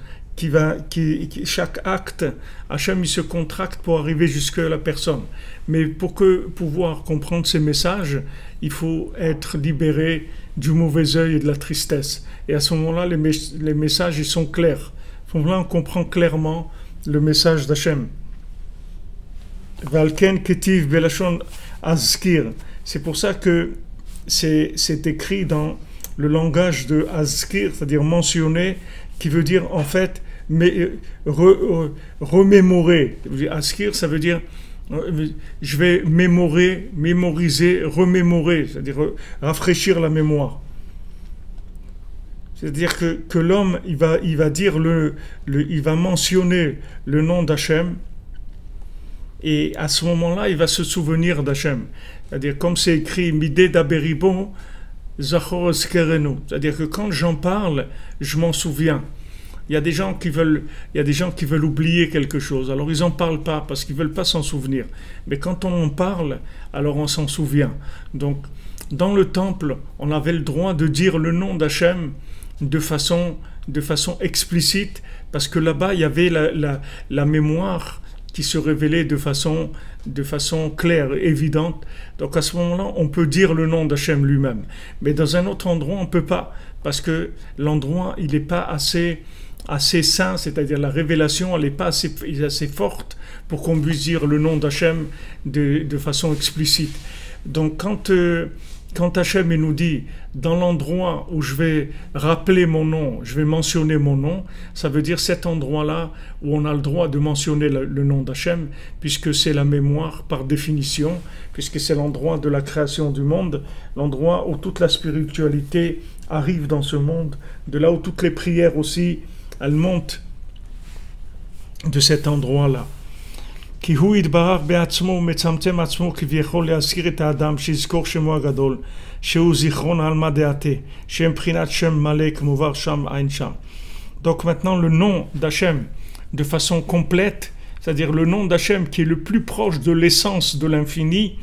chaque acte, Hachem il se contracte pour arriver jusqu'à la personne. Mais pour pouvoir comprendre ces messages, il faut être libéré du mauvais œil et de la tristesse. Et à ce moment-là, les messages ils sont clairs. À ce moment-là, on comprend clairement le message d'Hachem. Valken ketiv belashon azkir. C'est pour ça que c'est écrit dans le langage de Azkir, c'est-à-dire mentionner, qui veut dire en fait remémorer. Azkir, ça veut dire je vais mémoriser, remémorer, c'est-à-dire rafraîchir la mémoire. C'est-à-dire que l'homme, il va dire il va mentionner le nom d'Hachem, et à ce moment-là, il va se souvenir d'Hachem. C'est-à-dire, comme c'est écrit, Midé d'Aberibon, Zachor Eskerenu. C'est-à-dire que quand j'en parle, je m'en souviens. Il y a des gens qui veulent oublier quelque chose. Alors ils n'en parlent pas parce qu'ils ne veulent pas s'en souvenir. Mais quand on en parle, alors on s'en souvient. Donc, dans le temple, on avait le droit de dire le nom d'Hachem de façon explicite, parce que là-bas, il y avait la mémoire qui se révélait de façon claire, évidente. Donc à ce moment-là, on peut dire le nom d'Hachem lui-même. Mais dans un autre endroit, on ne peut pas, parce que l'endroit, il n'est pas assez saint, c'est-à-dire la révélation, elle n'est pas assez forte pour qu'on puisse dire le nom d'Hachem de façon explicite. Donc quand Hachem nous dit, dans l'endroit où je vais rappeler mon nom, je vais mentionner mon nom, ça veut dire cet endroit-là où on a le droit de mentionner le nom d'Hachem, puisque c'est la mémoire par définition, puisque c'est l'endroit de la création du monde, l'endroit où toute la spiritualité arrive dans ce monde, de là où toutes les prières aussi, elles montent de cet endroit-là. כי הוא יתברך בעצמו ומצמצם עצמו כביכול להזכיר את האדם שיזכור שמו הגדול, שהוא זיכרון עלמא דעתה, שהם בחינת שם מלא כמובן שם אין שם. Donc maintenant le nom d'Hachem de façon complète, c'est-à-dire le nom d'Hachem qui est le plus proche de l'essence de l'infini,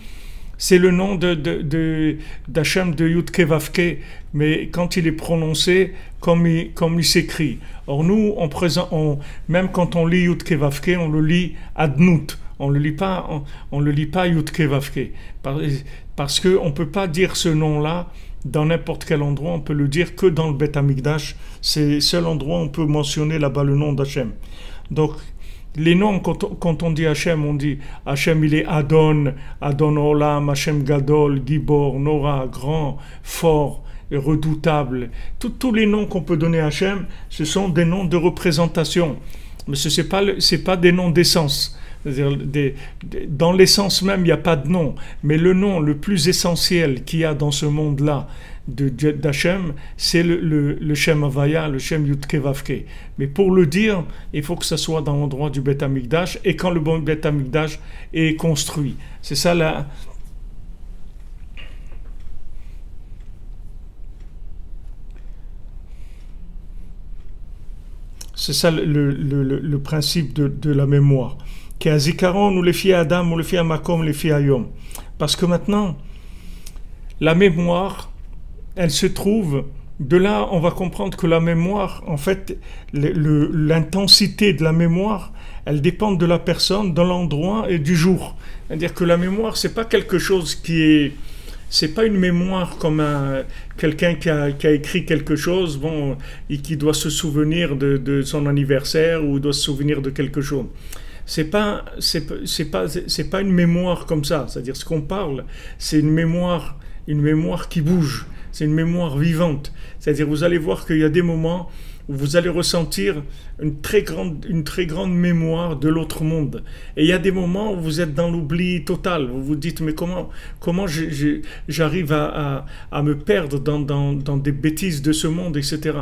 c'est le nom d'Hachem de Yud Ke Vav Ke, mais quand il est prononcé comme il s'écrit. Or nous, même quand on lit Yud Ke Vav Ke, on le lit Adnout, on le lit pas Yud Ke Vav Ke, parce que on peut pas dire ce nom-là dans n'importe quel endroit, on peut le dire que dans le Beth Amikdash, c'est le seul endroit où on peut mentionner là-bas le nom d'Hachem. Donc les noms, quand on dit Hachem, on dit Hachem, il est Adon Olam, Hachem Gadol, Gibor, Nora, grand, fort, redoutable. Tous les noms qu'on peut donner à Hachem, ce sont des noms de représentation. Mais ce n'est pas des noms d'essence. C'est-à-dire, dans l'essence même, il n'y a pas de nom. Mais le nom le plus essentiel qu'il y a dans ce monde-là d'Hachem, c'est le Shem Havaya, le Shem Yud Ke Vav Ke. Mais pour le dire, il faut que ça soit dans l'endroit du Beth Amikdash, et quand le bon Beth Amikdash est construit. C'est ça la... C'est ça le principe de la mémoire. Qui a Zikaron ou les filles Adam ou les filles Makom, les filles Ayom. Parce que maintenant, la mémoire, elle se trouve, de là on va comprendre que la mémoire, en fait, l'intensité de la mémoire, elle dépend de la personne, de l'endroit et du jour. C'est-à-dire que la mémoire, c'est pas quelque chose qui est... C'est pas une mémoire comme quelqu'un qui a écrit quelque chose, bon, et qui doit se souvenir de son anniversaire ou doit se souvenir de quelque chose. C'est pas une mémoire comme ça. C'est-à-dire ce qu'on parle, c'est une mémoire qui bouge. C'est une mémoire vivante. C'est-à-dire vous allez voir qu'il y a des moments où vous allez ressentir une très grande mémoire de l'autre monde. Et il y a des moments où vous êtes dans l'oubli total. Vous vous dites, mais comment j'arrive à me perdre dans des bêtises de ce monde, etc.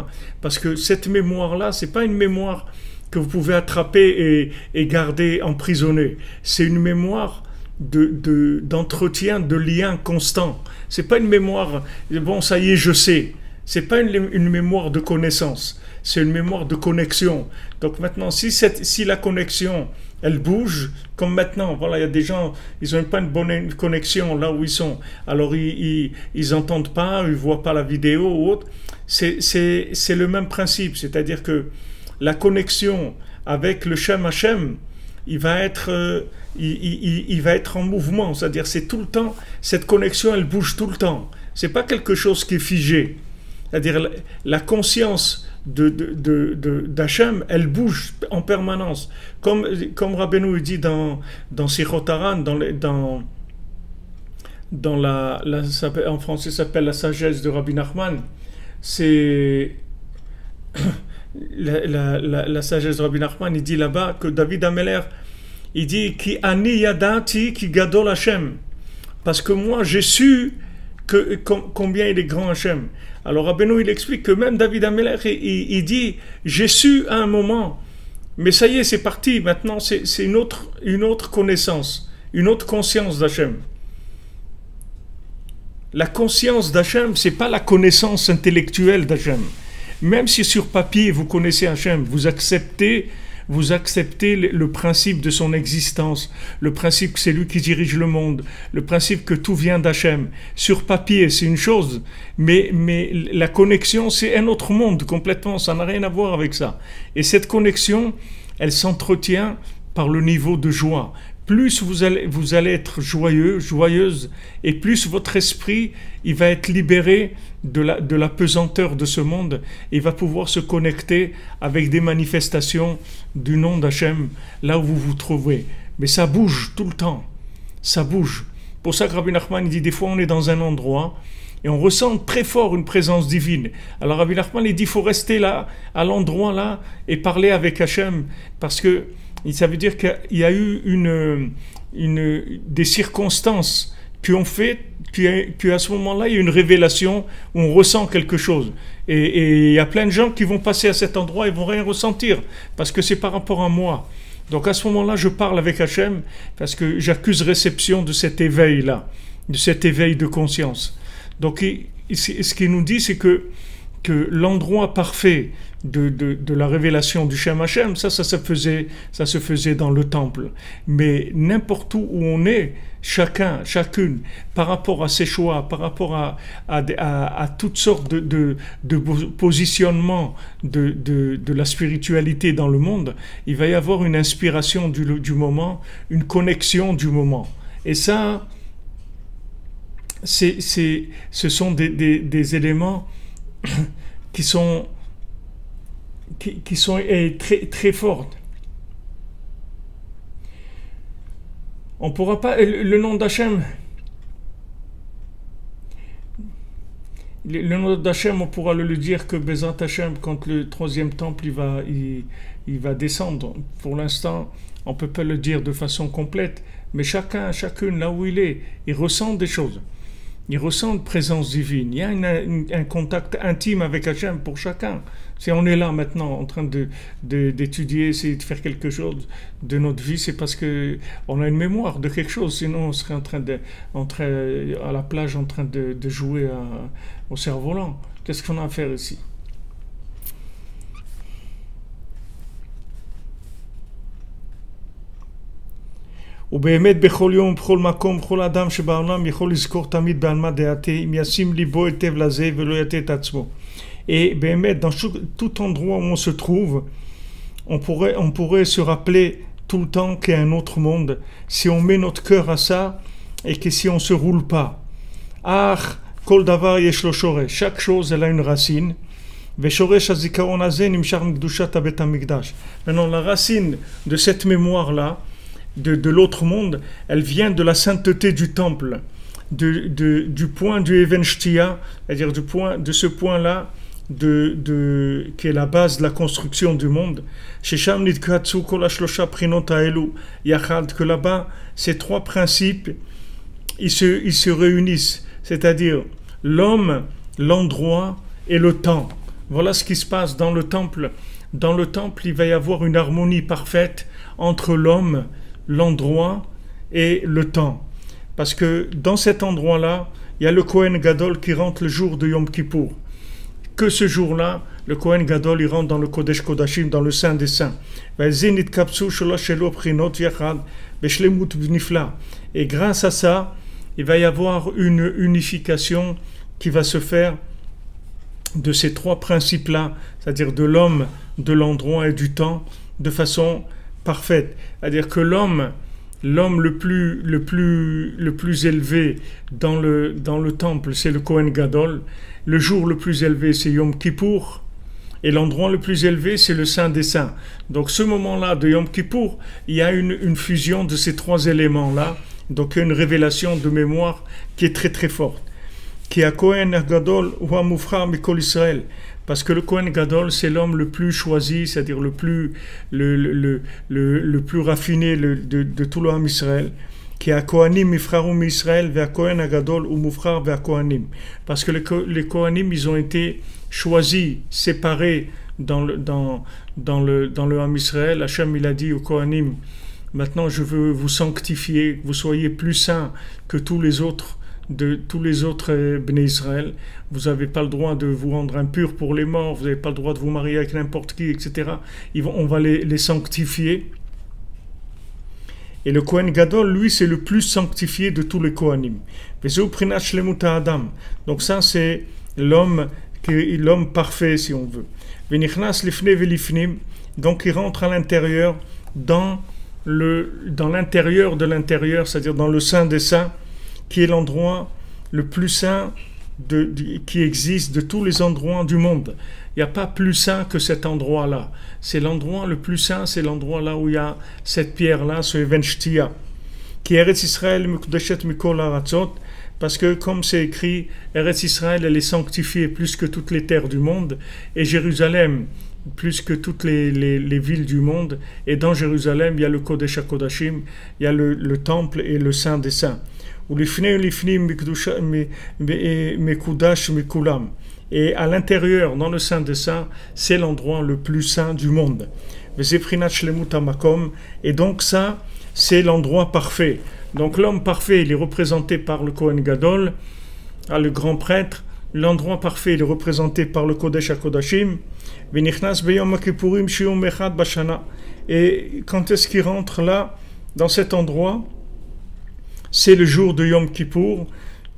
Parce que cette mémoire-là, c'est pas une mémoire que vous pouvez attraper et garder emprisonnée. C'est une mémoire d'entretien, de lien constant. C'est pas une mémoire, bon, ça y est, je sais. C'est pas une mémoire de connaissance. C'est une mémoire de connexion. Donc maintenant, si la connexion, elle bouge, comme maintenant, voilà, il y a des gens, ils n'ont pas une bonne connexion là où ils sont. Alors, ils n'entendent pas, ils ne voient pas la vidéo ou autre. C'est le même principe. C'est-à-dire que la connexion avec le Shem Hashem, il va être en mouvement. C'est-à-dire, c'est tout le temps, cette connexion, elle bouge tout le temps. C'est pas quelque chose qui est figé. C'est-à-dire, la conscience d'Hachem, elle bouge en permanence. Comme Rabbeinu dit dans Sichot Haran, en français ça s'appelle la sagesse de Rabbi Nachman, c'est la sagesse de Rabbi Nachman. Il dit là-bas que David Ameler, il dit Ki ani yadati ki gadol Hashem, parce que moi j'ai su combien il est grand Hashem. Alors Rabbeinu il explique que même David Ameler il dit j'ai su à un moment, mais ça y est c'est parti, maintenant c'est une autre connaissance, une autre conscience d'Hachem. La conscience d'Hachem, c'est pas la connaissance intellectuelle d'Hachem. Même si sur papier vous connaissez Hachem, vous acceptez le principe de son existence, le principe que c'est lui qui dirige le monde, le principe que tout vient d'Hachem. Sur papier, c'est une chose, mais la connexion, c'est un autre monde complètement, ça n'a rien à voir avec ça. Et cette connexion, elle s'entretient par le niveau de joie. Plus vous allez être joyeux, joyeuse, et plus votre esprit, il va être libéré de la pesanteur de ce monde, et il va pouvoir se connecter avec des manifestations du nom d'Hachem, là où vous vous trouvez. Mais ça bouge tout le temps, ça bouge. Pour ça que Rabbi Nachman dit, des fois on est dans un endroit, et on ressent très fort une présence divine. Alors Rabbi Nachman il dit, il faut rester là, à l'endroit là, et parler avec Hachem, parce que ça veut dire qu'il y a eu des circonstances qui ont fait qu'à ce moment-là, il y a une révélation où on ressent quelque chose. Et il y a plein de gens qui vont passer à cet endroit et vont rien ressentir, parce que c'est par rapport à moi. Donc à ce moment-là, je parle avec Hachem, parce que j'accuse réception de cet éveil-là, de cet éveil de conscience. Donc ce qu'il nous dit, c'est que l'endroit parfait de la révélation du Shem Hashem, ça se faisait dans le temple. Mais n'importe où on est, chacune, par rapport à ses choix, par rapport à toutes sortes de positionnements de la spiritualité dans le monde, il va y avoir une inspiration du moment, une connexion du moment. Et ça, ce sont des éléments qui sont très, très fortes. On ne pourra pas... Le nom d'Hachem, on pourra le dire que Bezat Hachem, quand le troisième temple il va descendre. Pour l'instant, on ne peut pas le dire de façon complète, mais chacune, là où il ressent des choses. Il ressent une présence divine. Il y a un contact intime avec Hachem pour chacun. Si on est là maintenant en train d'étudier, essayer de faire quelque chose de notre vie, c'est parce qu'on a une mémoire de quelque chose. Sinon, on serait à la plage en train de jouer au cerf-volant. Qu'est-ce qu'on a à faire ici? ובאמת בכל יום, בכל מקום, בכל אדם שבעולם יכול לזכור תמיד בעלמא דעתי, אם ישים ליבו היטב לזה ולא יטה את עצמו. Et באמת, dans tout endroit où on se trouve, on pourrait se rappeler tout le temps qu'il y a un autre monde, si on met notre cœur à ça, et que si on ne se roule pas. Ach, kol davar yesh lo shoresh. Chaque chose, elle a une racine. Veshoresh hazikaron hazeh nimshach mikdushat habet hamikdash. Maintenant, la racine de cette mémoire-là, de l'autre monde, elle vient de la sainteté du temple, du point du Even Shtia, c'est-à-dire de ce point-là, qui est la base de la construction du monde. Shesham nidkatsu kol hashlosha prinot haelu yachad, que là-bas, ces trois principes, ils se réunissent, c'est-à-dire l'homme, l'endroit et le temps. Voilà ce qui se passe dans le temple. Dans le temple, il va y avoir une harmonie parfaite entre l'homme, l'endroit et le temps. Parce que dans cet endroit-là, il y a le Kohen Gadol qui rentre le jour de Yom Kippour. Que ce jour-là, le Kohen Gadol, il rentre dans le Kodesh Kodashim, dans le Saint des Saints. Et grâce à ça, il va y avoir une unification qui va se faire de ces trois principes-là, c'est-à-dire de l'homme, de l'endroit et du temps, de façon parfaite. C'est-à-dire que l'homme le plus élevé dans le temple, c'est le Kohen Gadol. Le jour le plus élevé, c'est Yom Kippour. Et l'endroit le plus élevé, c'est le Saint des Saints. Donc ce moment-là de Yom Kippour, il y a une fusion de ces trois éléments-là. Donc il y a une révélation de mémoire qui est très très forte. qui a Kohen Gadol ou Amufra Mikol Israël. Parce que le Kohen Gadol, c'est l'homme le plus choisi, c'est-à-dire le plus raffiné de tout l'homme Israël. Qui a Kohanim Mifrarum Israël vers Kohen Gadol ou Mufrar vers Kohanim. Parce que les Kohanim, ils ont été choisis, séparés dans le Ham Israël. Hachem, il a dit aux Kohanim, maintenant je veux vous sanctifier, que vous soyez plus saints que tous les autres Bnei Israël. Vous n'avez pas le droit de vous rendre impur pour les morts, vous n'avez pas le droit de vous marier avec n'importe qui, etc. On va les sanctifier. Et le Kohen Gadol, lui, c'est le plus sanctifié de tous les Kohanim. Donc ça, c'est l'homme parfait, si on veut. Donc il rentre à l'intérieur, dans l'intérieur de l'intérieur, c'est-à-dire dans le Saint des Saints, qui est l'endroit le plus saint qui existe de tous les endroits du monde. Il n'y a pas plus saint que cet endroit-là. C'est l'endroit le plus saint, c'est l'endroit là où il y a cette pierre-là, ce Even Shtia, qui est Eretz Israël Mekudeshet Mikol Haratzot, parce que comme c'est écrit, Eretz Israël, elle est sanctifiée plus que toutes les terres du monde, et Jérusalem plus que toutes les villes du monde, et dans Jérusalem, il y a le Kodesh HaKodashim, il y a le temple et le Saint des Saints. Et à l'intérieur, dans le Saint des Saints, c'est l'endroit le plus saint du monde. Et donc ça, c'est l'endroit parfait. Donc l'homme parfait, il est représenté par le Kohen Gadol, le grand prêtre. L'endroit parfait, il est représenté par le Kodesh HaKodashim. Et quand est-ce qu'il rentre là, dans cet endroit? C'est le jour de Yom Kippour,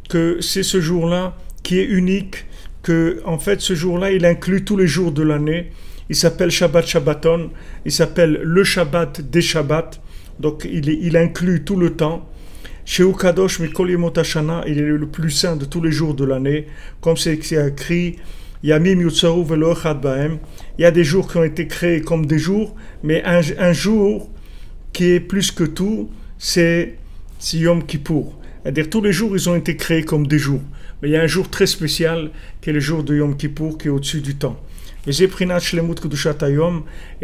que c'est ce jour-là qui est unique, que en fait ce jour-là il inclut tous les jours de l'année. Il s'appelle Shabbat Shabbaton, il s'appelle le Shabbat des Shabbats, donc il inclut tout le temps. Sheu Kadosh Mikol Yemot Hashana, il est le plus saint de tous les jours de l'année, comme c'est écrit Yamim Yutzaru Velo Echad Bahem. Il y a des jours qui ont été créés comme des jours, mais un jour qui est plus que tout, c'est Yom Kippour. C'est-à-dire tous les jours ils ont été créés comme des jours. Mais il y a un jour très spécial qui est le jour de Yom Kippour qui est au-dessus du temps. Et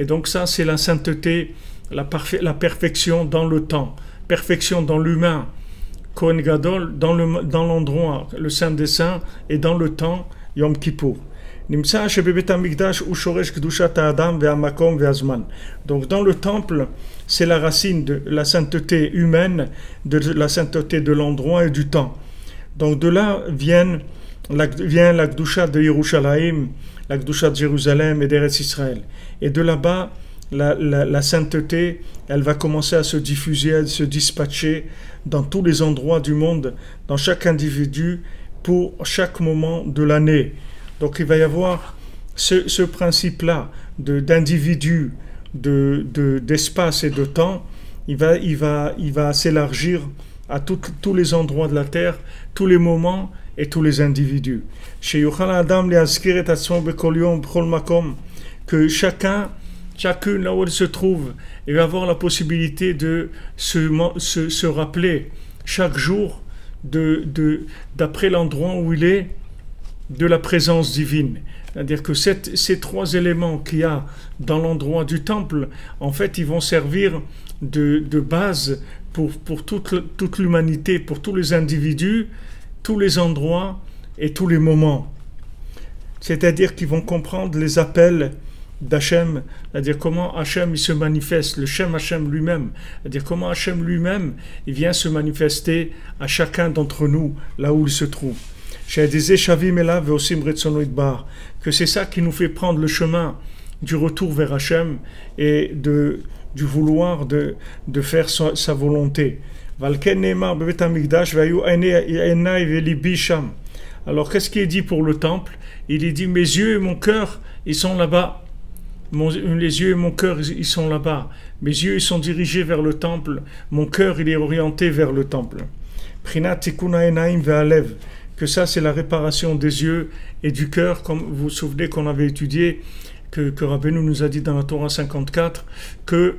donc ça c'est la sainteté, la perfection dans le temps, perfection dans l'humain. Kohen Gadol dans l'endroit, le Saint des Saints, et dans le temps Yom Kippour. Donc dans le temple, c'est la racine de la sainteté humaine, de la sainteté de l'endroit et du temps. Donc de là vient la Gdusha de Yerushalayim, la Gdusha de Jérusalem et d'Eretz Israël. Et de là-bas, la sainteté, elle va commencer à se diffuser, à se dispatcher dans tous les endroits du monde, dans chaque individu, pour chaque moment de l'année. Donc il va y avoir ce principe-là d'individu, d'espace et de temps, il va s'élargir à tous les endroits de la terre, tous les moments et tous les individus. Que chacune là où elle se trouve, il va avoir la possibilité de se rappeler chaque jour d'après l'endroit où il est, de la présence divine. C'est-à-dire que ces trois éléments qu'il y a dans l'endroit du temple, en fait, ils vont servir de base pour toute l'humanité, pour tous les individus, tous les endroits et tous les moments. C'est-à-dire qu'ils vont comprendre les appels d'Hachem, c'est-à-dire comment Hachem il se manifeste, le Shem Hachem lui-même, c'est-à-dire comment Hachem lui-même il vient se manifester à chacun d'entre nous, là où il se trouve. Que c'est ça qui nous fait prendre le chemin du retour vers Hachem et du vouloir de faire sa volonté. Alors qu'est-ce qui est dit pour le temple? Il est dit mes yeux et mon cœur ils sont là-bas. Les yeux et mon cœur ils sont là-bas. Mes yeux ils sont dirigés vers le temple, mon cœur il est orienté vers le temple. Que ça c'est la réparation des yeux et du cœur, comme vous vous souvenez qu'on avait étudié, que Rabbeinu nous a dit dans la Torah 54, que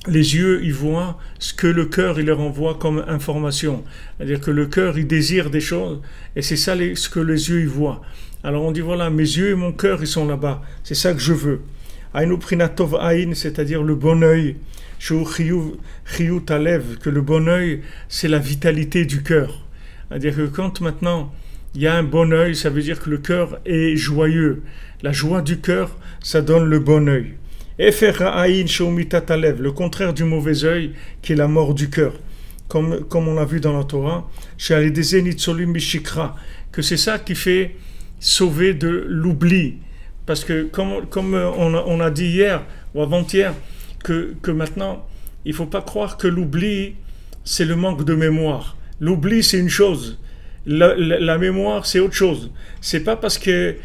les yeux, ils voient ce que le cœur, il leur envoie comme information. C'est-à-dire que le cœur, il désire des choses, et c'est ça ce que les yeux, ils voient. Alors on dit, voilà, mes yeux et mon cœur, ils sont là-bas. C'est ça que je veux. Aïnu prinatov aïn, c'est-à-dire le bon œil. Shu chiyut alev, que le bon œil, c'est la vitalité du cœur. C'est-à-dire que quand maintenant, il y a un bon œil, ça veut dire que le cœur est joyeux. La joie du cœur, ça donne le bon œil. Le contraire du mauvais œil, qui est la mort du cœur. Comme on l'a vu dans la Torah, que c'est ça qui fait sauver de l'oubli. Parce que comme on a dit hier ou avant-hier, que maintenant, il ne faut pas croire que l'oubli, c'est le manque de mémoire. L'oubli, c'est une chose. La mémoire, c'est autre chose. C'est pas parce que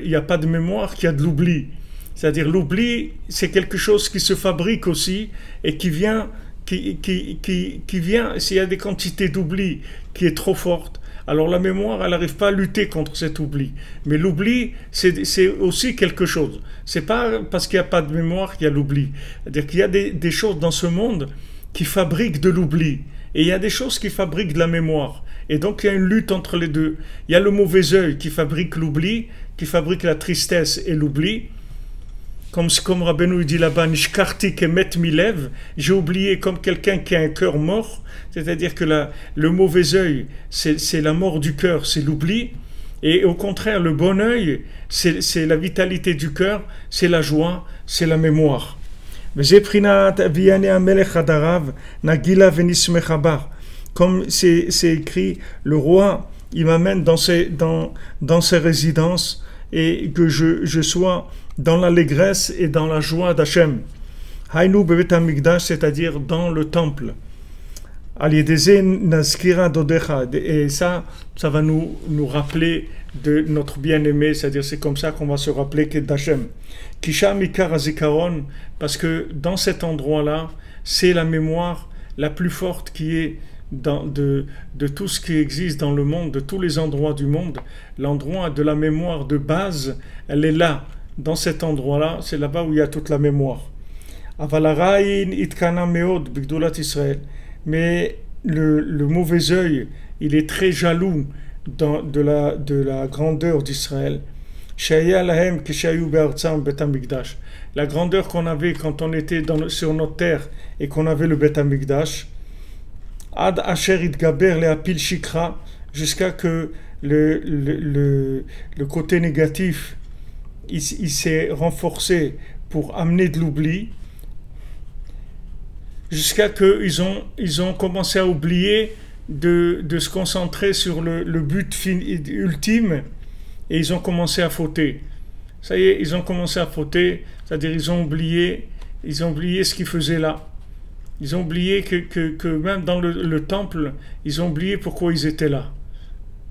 il n'y a pas de mémoire qu'il y a de l'oubli. C'est-à-dire l'oubli, c'est quelque chose qui se fabrique aussi et qui vient, s'il y a des quantités d'oubli qui est trop forte, alors la mémoire, elle n'arrive pas à lutter contre cet oubli. Mais l'oubli, c'est aussi quelque chose. C'est pas parce qu'il n'y a pas de mémoire qu'il y a l'oubli. C'est-à-dire qu'il y a des choses dans ce monde qui fabriquent de l'oubli. Et il y a des choses qui fabriquent de la mémoire. Et donc il y a une lutte entre les deux. Il y a le mauvais œil qui fabrique l'oubli, qui fabrique la tristesse et l'oubli. Comme Rabbeinu dit là-bas, Nishkarti kemet milev, j'ai oublié comme quelqu'un qui a un cœur mort, c'est-à-dire que le mauvais œil, c'est la mort du cœur, c'est l'oubli, et au contraire, le bon œil, c'est la vitalité du cœur, c'est la joie, c'est la mémoire. Comme c'est écrit, le roi, il m'amène dans ses résidences, et que je sois dans l'allégresse et dans la joie d'Hachem. Haïnu bevet hamikdash, c'est-à-dire dans le temple. Et ça va nous rappeler de notre bien-aimé, c'est-à-dire c'est comme ça qu'on va se rappeler d'Hachem. Kisha mikar hazikaron, parce que dans cet endroit-là, c'est la mémoire la plus forte qui est de tout ce qui existe dans le monde, de tous les endroits du monde. L'endroit de la mémoire de base, elle est là. Dans cet endroit-là, c'est là-bas où il y a toute la mémoire. Mais le mauvais œil, il est très jaloux de la grandeur d'Israël. La grandeur qu'on avait quand on était sur notre terre et qu'on avait le Bet Hamikdash, Ad Asher Idgaber Leapil Shikra, jusqu'à que le côté négatif il s'est renforcé pour amener de l'oubli, jusqu'à qu'ils ont commencé à oublier de se concentrer sur le but ultime, et ils ont commencé à fauter. Ça y est, ils ont commencé à fauter, c'est-à-dire ils ont oublié ce qu'ils faisaient là. Ils ont oublié que même dans le temple, ils ont oublié pourquoi ils étaient là.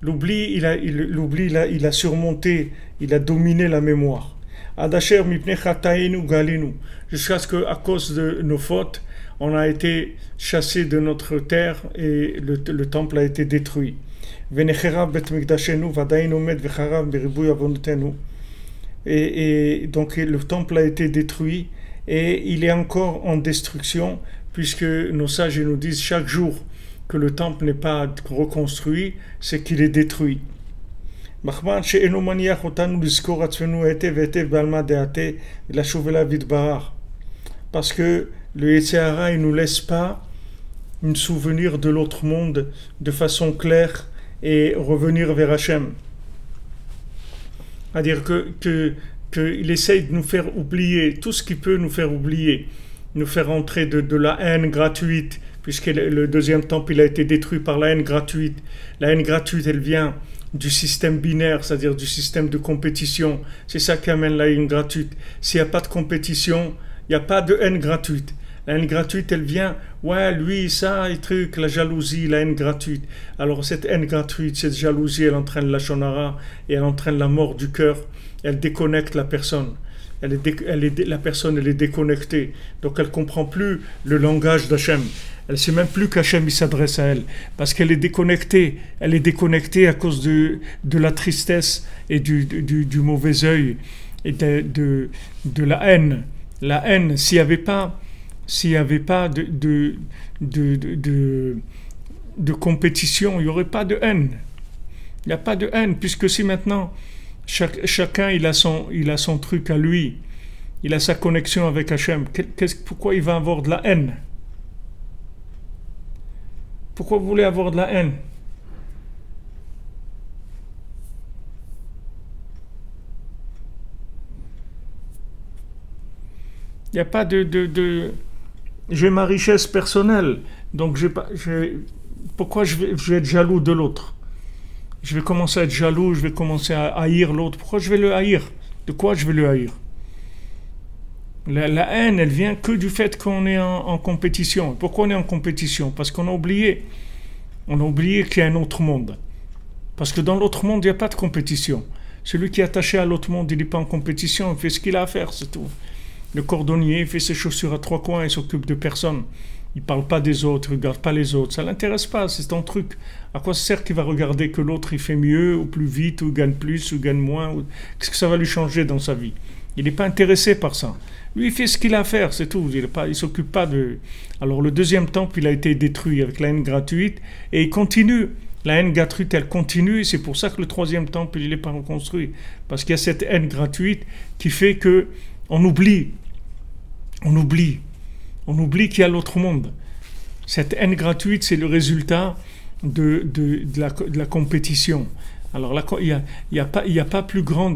L'oubli, il a surmonté, il a dominé la mémoire. Adasher mipnei chatainu galinu, jusqu'à ce qu'à cause de nos fautes, on a été chassé de notre terre et le temple a été détruit. Venecherav bet mikdashenu vadayin omed vecharav beribuy avonotenu. Et donc le temple a été détruit et il est encore en destruction, puisque nos sages nous disent chaque jour que le temple n'est pas reconstruit, c'est qu'il est détruit. Parce que le Yetzer Hara, il ne nous laisse pas nous souvenir de l'autre monde de façon claire et revenir vers Hachem. C'est-à-dire qu'il essaye de nous faire oublier tout ce qui peut nous faire oublier, nous faire entrer de la haine gratuite, puisque le deuxième temple il a été détruit par la haine gratuite. La haine gratuite, elle vient du système binaire, c'est-à-dire du système de compétition. C'est ça qui amène la haine gratuite. S'il n'y a pas de compétition, il n'y a pas de haine gratuite. La haine gratuite, elle vient, ouais, lui, ça, et truc, la jalousie, la haine gratuite. Alors cette haine gratuite, cette jalousie, elle entraîne la shonara et elle entraîne la mort du cœur. Elle déconnecte la personne. La personne, elle est déconnectée. Donc elle ne comprend plus le langage d'Hachem. Elle ne sait même plus qu'Hachem il s'adresse à elle. Parce qu'elle est déconnectée. Elle est déconnectée à cause de la tristesse et du mauvais œil et de la haine. La haine, s'il n'y avait pas s'il n'y avait pas de compétition, il n'y aurait pas de haine. Il n'y a pas de haine, puisque si maintenant chacun il a son truc à lui, il a sa connexion avec Hachem, pourquoi il va avoir de la haine? Pourquoi vous voulez avoir de la haine? Il n'y a pas j'ai ma richesse personnelle, donc pourquoi je vais être jaloux de l'autre? Je vais commencer à être jaloux, je vais commencer à haïr l'autre. Pourquoi je vais le haïr? De quoi je vais le haïr? La haine, elle vient que du fait qu'on est en compétition. Pourquoi on est en compétition? Parce qu'on a oublié. On a oublié qu'il y a un autre monde. Parce que dans l'autre monde, il n'y a pas de compétition. Celui qui est attaché à l'autre monde, il n'est pas en compétition, il fait ce qu'il a à faire, c'est tout. Le cordonnier, il fait ses chaussures à trois coins, il s'occupe de personne. Il ne parle pas des autres, il ne regarde pas les autres. Ça ne l'intéresse pas, c'est ton truc. À quoi ça sert qu'il va regarder que l'autre il fait mieux, ou plus vite, ou gagne plus, ou gagne moins? Qu'est-ce que ça va lui changer dans sa vie? Il n'est pas intéressé par ça. Lui, il fait ce qu'il a à faire, c'est tout. Il ne s'occupe pas de... Alors le deuxième temple, il a été détruit avec la haine gratuite, et il continue. La haine gratuite, elle continue, et c'est pour ça que le troisième temple, il n'est pas reconstruit. Parce qu'il y a cette haine gratuite qui fait que on oublie qu'il y a l'autre monde. Cette haine gratuite, c'est le résultat de la compétition. Alors là, il n'y a pas plus grand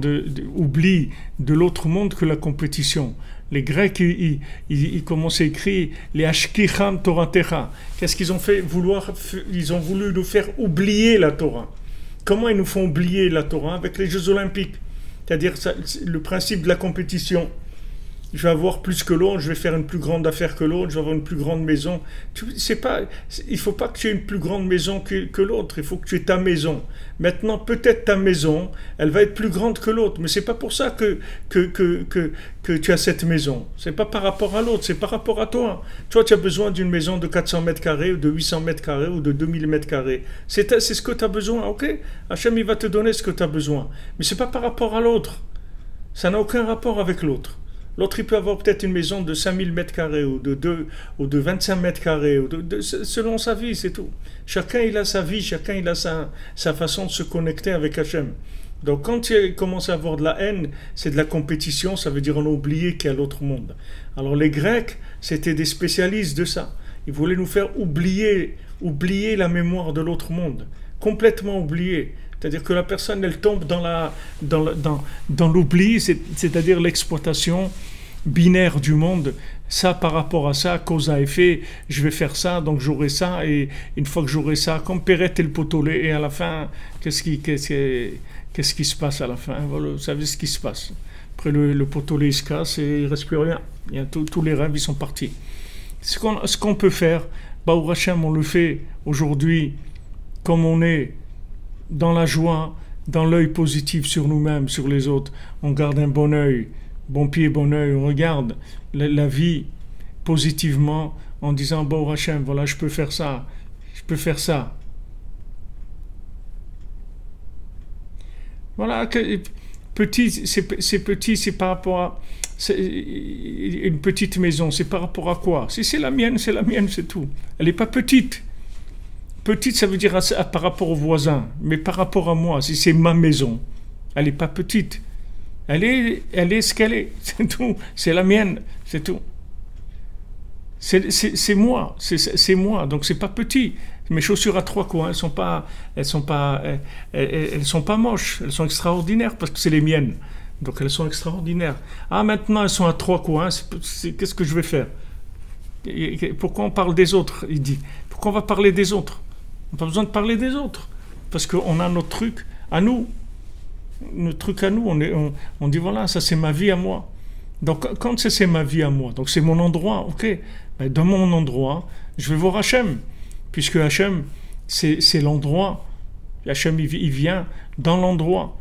oubli de l'autre monde que la compétition. Les Grecs, ils commencent à écrire les Ashkicham Toratecha. Qu'est-ce qu'ils ont fait? Ils ont voulu nous faire oublier la Torah. Comment ils nous font oublier la Torah? Avec les Jeux Olympiques. C'est-à-dire le principe de la compétition. Je vais avoir plus que l'autre, je vais faire une plus grande affaire que l'autre, je vais avoir une plus grande maison. Il ne faut pas que tu aies une plus grande maison que l'autre, il faut que tu aies ta maison. Maintenant, peut-être ta maison, elle va être plus grande que l'autre, mais ce n'est pas pour ça que tu as cette maison. Ce n'est pas par rapport à l'autre, c'est par rapport à toi. Toi, tu as besoin d'une maison de 400 mètres carrés, ou de 800 mètres carrés, ou de 2000 mètres carrés. C'est ce que tu as besoin, ok? Hachem, il va te donner ce que tu as besoin. Mais ce n'est pas par rapport à l'autre. Ça n'a aucun rapport avec l'autre. L'autre, il peut avoir peut-être une maison de 5000 mètres carrés ou de 25 mètres carrés, selon sa vie, c'est tout. Chacun, il a sa vie, chacun, il a sa façon de se connecter avec Hachem. Donc, quand il commence à avoir de la haine, c'est de la compétition, ça veut dire on a oublié qu'il y a l'autre monde. Alors, les Grecs, c'était des spécialistes de ça. Ils voulaient nous faire oublier la mémoire de l'autre monde. Complètement oublier. C'est-à-dire que la personne, elle tombe dans l'oubli, c'est-à-dire l'exploitation binaire du monde. Ça, par rapport à ça, cause à effet, je vais faire ça, donc j'aurai ça, et une fois que j'aurai ça, comme Perrette et le poteau-lait, et à la fin, qu'est-ce qui se passe à la fin? Voilà, vous savez ce qui se passe. Après, le poteau-lait, il se casse et il ne reste plus rien. Tous les rêves, ils sont partis. Ce qu'on peut faire, Baruch Hashem, on le fait aujourd'hui, comme on est, dans la joie, dans l'œil positif sur nous-mêmes, sur les autres. On garde un bon œil, bon pied, bon œil. On regarde la vie positivement en disant, bon Hachem, voilà, je peux faire ça, je peux faire ça. Voilà, petit, c'est par rapport à une petite maison, c'est par rapport à quoi? Si c'est la mienne, c'est tout. Elle n'est pas petite. Petite, ça veut dire par rapport au voisin, mais par rapport à moi, si c'est ma maison, elle n'est pas petite. Elle est ce qu'elle est, c'est tout. C'est la mienne, c'est tout. C'est moi, c'est moi, donc c'est pas petit. Mes chaussures à trois coins, elles sont pas moches, elles sont extraordinaires parce que c'est les miennes. Donc elles sont extraordinaires. Ah, maintenant elles sont à trois coins, qu'est-ce que je vais faire? Pourquoi on parle des autres? Il dit, pourquoi on va parler des autres? On n'a pas besoin de parler des autres. Parce qu'on a notre truc à nous. Notre truc à nous. On dit voilà, ça c'est ma vie à moi. Donc quand c'est ma vie à moi, donc c'est mon endroit, ok. Ben, dans mon endroit, je vais voir Hachem. Puisque Hachem, c'est l'endroit. Hachem, il vient dans l'endroit.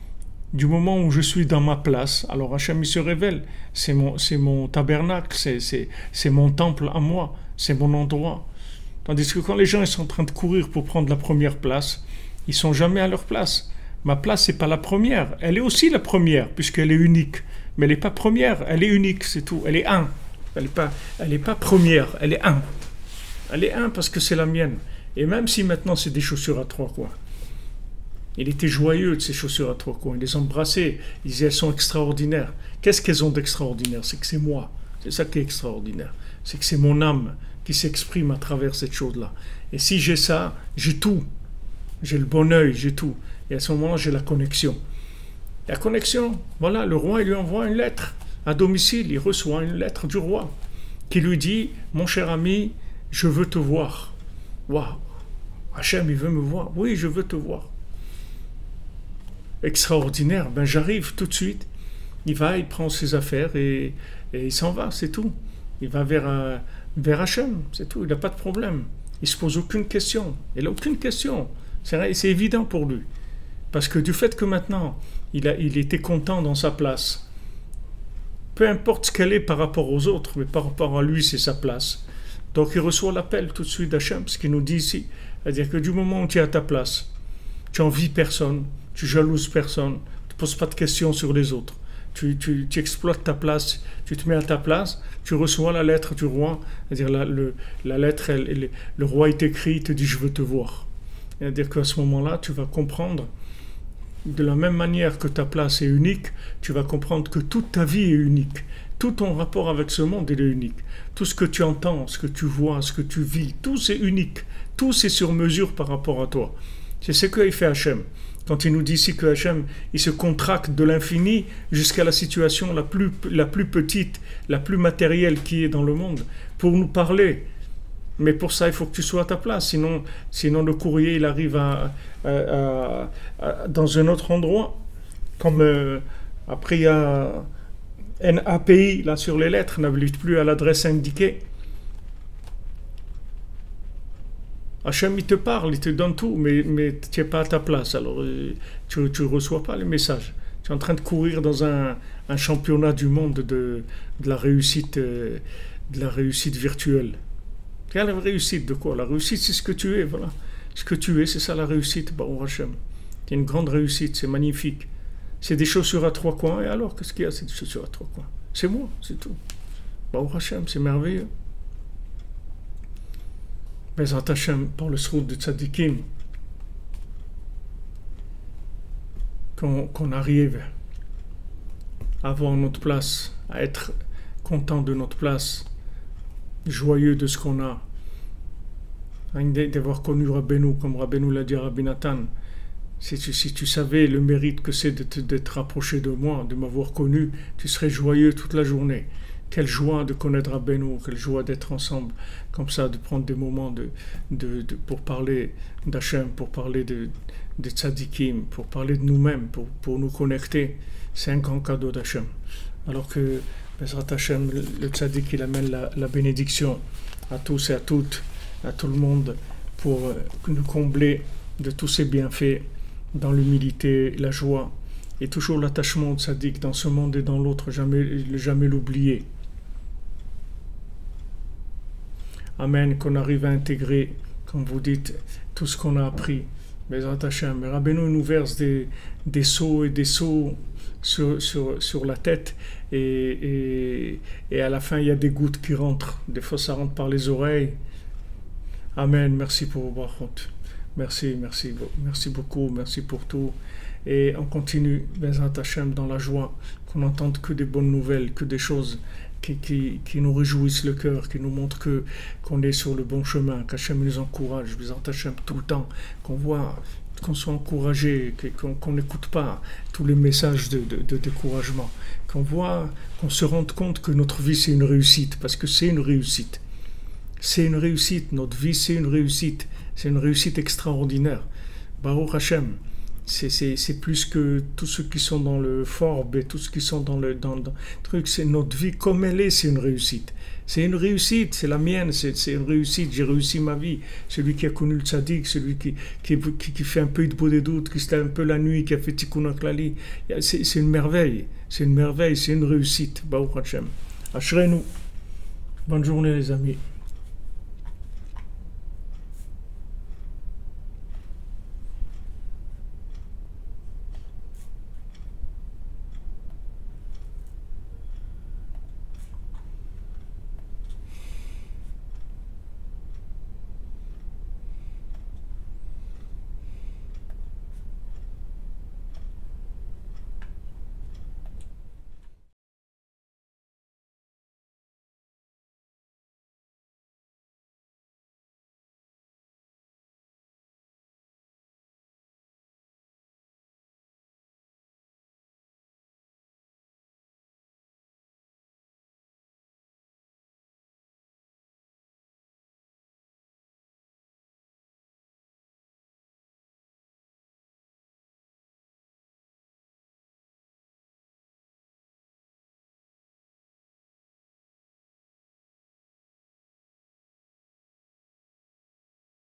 Du moment où je suis dans ma place, alors Hachem, il se révèle. C'est mon tabernacle, c'est mon temple à moi. C'est mon endroit. Tandis que quand les gens ils sont en train de courir pour prendre la première place, ils ne sont jamais à leur place. Ma place, ce n'est pas la première. Elle est aussi la première, puisqu'elle est unique. Mais elle n'est pas première, elle est unique, c'est tout. Elle est un. Elle est pas première, elle est un. Elle est un parce que c'est la mienne. Et même si maintenant c'est des chaussures à trois coins. Il était joyeux de ces chaussures à trois coins. Il les embrassait. Il disait, elles sont extraordinaires. Qu'est-ce qu'elles ont d'extraordinaire? C'est que c'est moi. C'est ça qui est extraordinaire. C'est que c'est mon âme qui s'exprime à travers cette chose-là. Et si j'ai ça, j'ai tout. J'ai le bon œil, j'ai tout. Et à ce moment-là, j'ai la connexion. La connexion, voilà, le roi, il lui envoie une lettre à domicile. Il reçoit une lettre du roi qui lui dit, mon cher ami, je veux te voir. Waouh! Hachem, il veut me voir. Oui, je veux te voir. Extraordinaire. Ben, j'arrive tout de suite. Il va, il prend ses affaires et il s'en va, c'est tout. Il va vers Hachem, c'est tout. Il n'a pas de problème. Il ne se pose aucune question. Il n'a aucune question. C'est évident pour lui. Parce que du fait que maintenant, il était content dans sa place, peu importe ce qu'elle est par rapport aux autres, mais par rapport à lui, c'est sa place. Donc il reçoit l'appel tout de suite d'Hachem, ce qu'il nous dit ici. C'est-à-dire que du moment où tu es à ta place, tu n'envies personne, tu jalouses personne, tu ne poses pas de questions sur les autres. Tu exploites ta place, tu te mets à ta place, tu reçois la lettre du roi, c'est-à-dire la lettre, le roi il t'écrit, il te dit je veux te voir. C'est-à-dire qu'à ce moment-là, tu vas comprendre, de la même manière que ta place est unique, tu vas comprendre que toute ta vie est unique. Tout ton rapport avec ce monde, il est unique. Tout ce que tu entends, ce que tu vois, ce que tu vis, tout c'est unique. Tout c'est sur mesure par rapport à toi. C'est ce qu'il fait Hachem. Quand il nous dit ici que Hachem, il se contracte de l'infini jusqu'à la situation la plus petite, la plus matérielle qui est dans le monde, pour nous parler. Mais pour ça, il faut que tu sois à ta place. Sinon le courrier, il arrive dans un autre endroit. Comme après, il y a un API là, sur les lettres, n'habilite plus à l'adresse indiquée. Hachem, il te parle, il te donne tout, mais tu n'es pas à ta place. Alors, tu ne reçois pas les messages. Tu es en train de courir dans un championnat du monde de la réussite virtuelle. Quelle réussite de quoi? La réussite, c'est ce que tu es, voilà. Ce que tu es, c'est ça la réussite, Baruch Hachem. C'est une grande réussite, c'est magnifique. C'est des chaussures à trois coins, et alors, qu'est-ce qu'il y a, c'est des chaussures à trois coins? C'est moi, c'est tout. Baruch Hachem, c'est merveilleux. Bezrat Hachem, par le sroud de Tzadikim, qu'on arrive à avoir notre place, à être content de notre place, joyeux de ce qu'on a, d'avoir connu Rabbeinu, comme Rabbeinu l'a dit à Rabbi Nathan. Si tu savais le mérite que c'est d'être rapproché de moi, de m'avoir connu, tu serais joyeux toute la journée. Quelle joie de connaître Rabbeinu, quelle joie d'être ensemble, comme ça, de prendre des moments pour parler d'Hachem, pour parler de Tzadikim, pour parler de nous-mêmes, pour nous connecter. C'est un grand cadeau d'Hachem. Alors que Bezrat Hachem, le Tzadik, il amène la bénédiction à tous et à toutes, à tout le monde, pour nous combler de tous ses bienfaits, dans l'humilité, la joie, et toujours l'attachement au Tzadik dans ce monde et dans l'autre, jamais l'oublier. Amen, qu'on arrive à intégrer, comme vous dites, tout ce qu'on a appris. Bezrat Hachem, Rabbeinu nous verse des seaux et des seaux sur la tête, et à la fin il y a des gouttes qui rentrent. Des fois ça rentre par les oreilles. Amen, merci pour vos brachot. Merci beaucoup, merci pour tout. Et on continue, Bezrat Hachem, dans la joie, qu'on n'entende que des bonnes nouvelles, que des choses qui nous réjouissent le cœur, qui nous montrent qu'on est sur le bon chemin, qu'Hachem nous encourage, Bezrat Hachem, tout le temps, qu'on soit encouragé, qu'on n'écoute pas tous les messages de découragement, qu'on se rende compte que notre vie c'est une réussite, parce que c'est une réussite. C'est une réussite, notre vie c'est une réussite extraordinaire. Baruch Hachem, c'est plus que tous ceux qui sont dans le Forbes et tous ceux qui sont dans le truc, c'est notre vie comme elle est, c'est une réussite. C'est une réussite, c'est la mienne, c'est une réussite, j'ai réussi ma vie. Celui qui a connu le tzaddik, celui qui fait un peu de beau des doutes, qui se lève un peu la nuit, qui a fait tikkun haklali, c'est une merveille, c'est une réussite. Baruch Hachem. Ashrenu. Bonne journée les amis.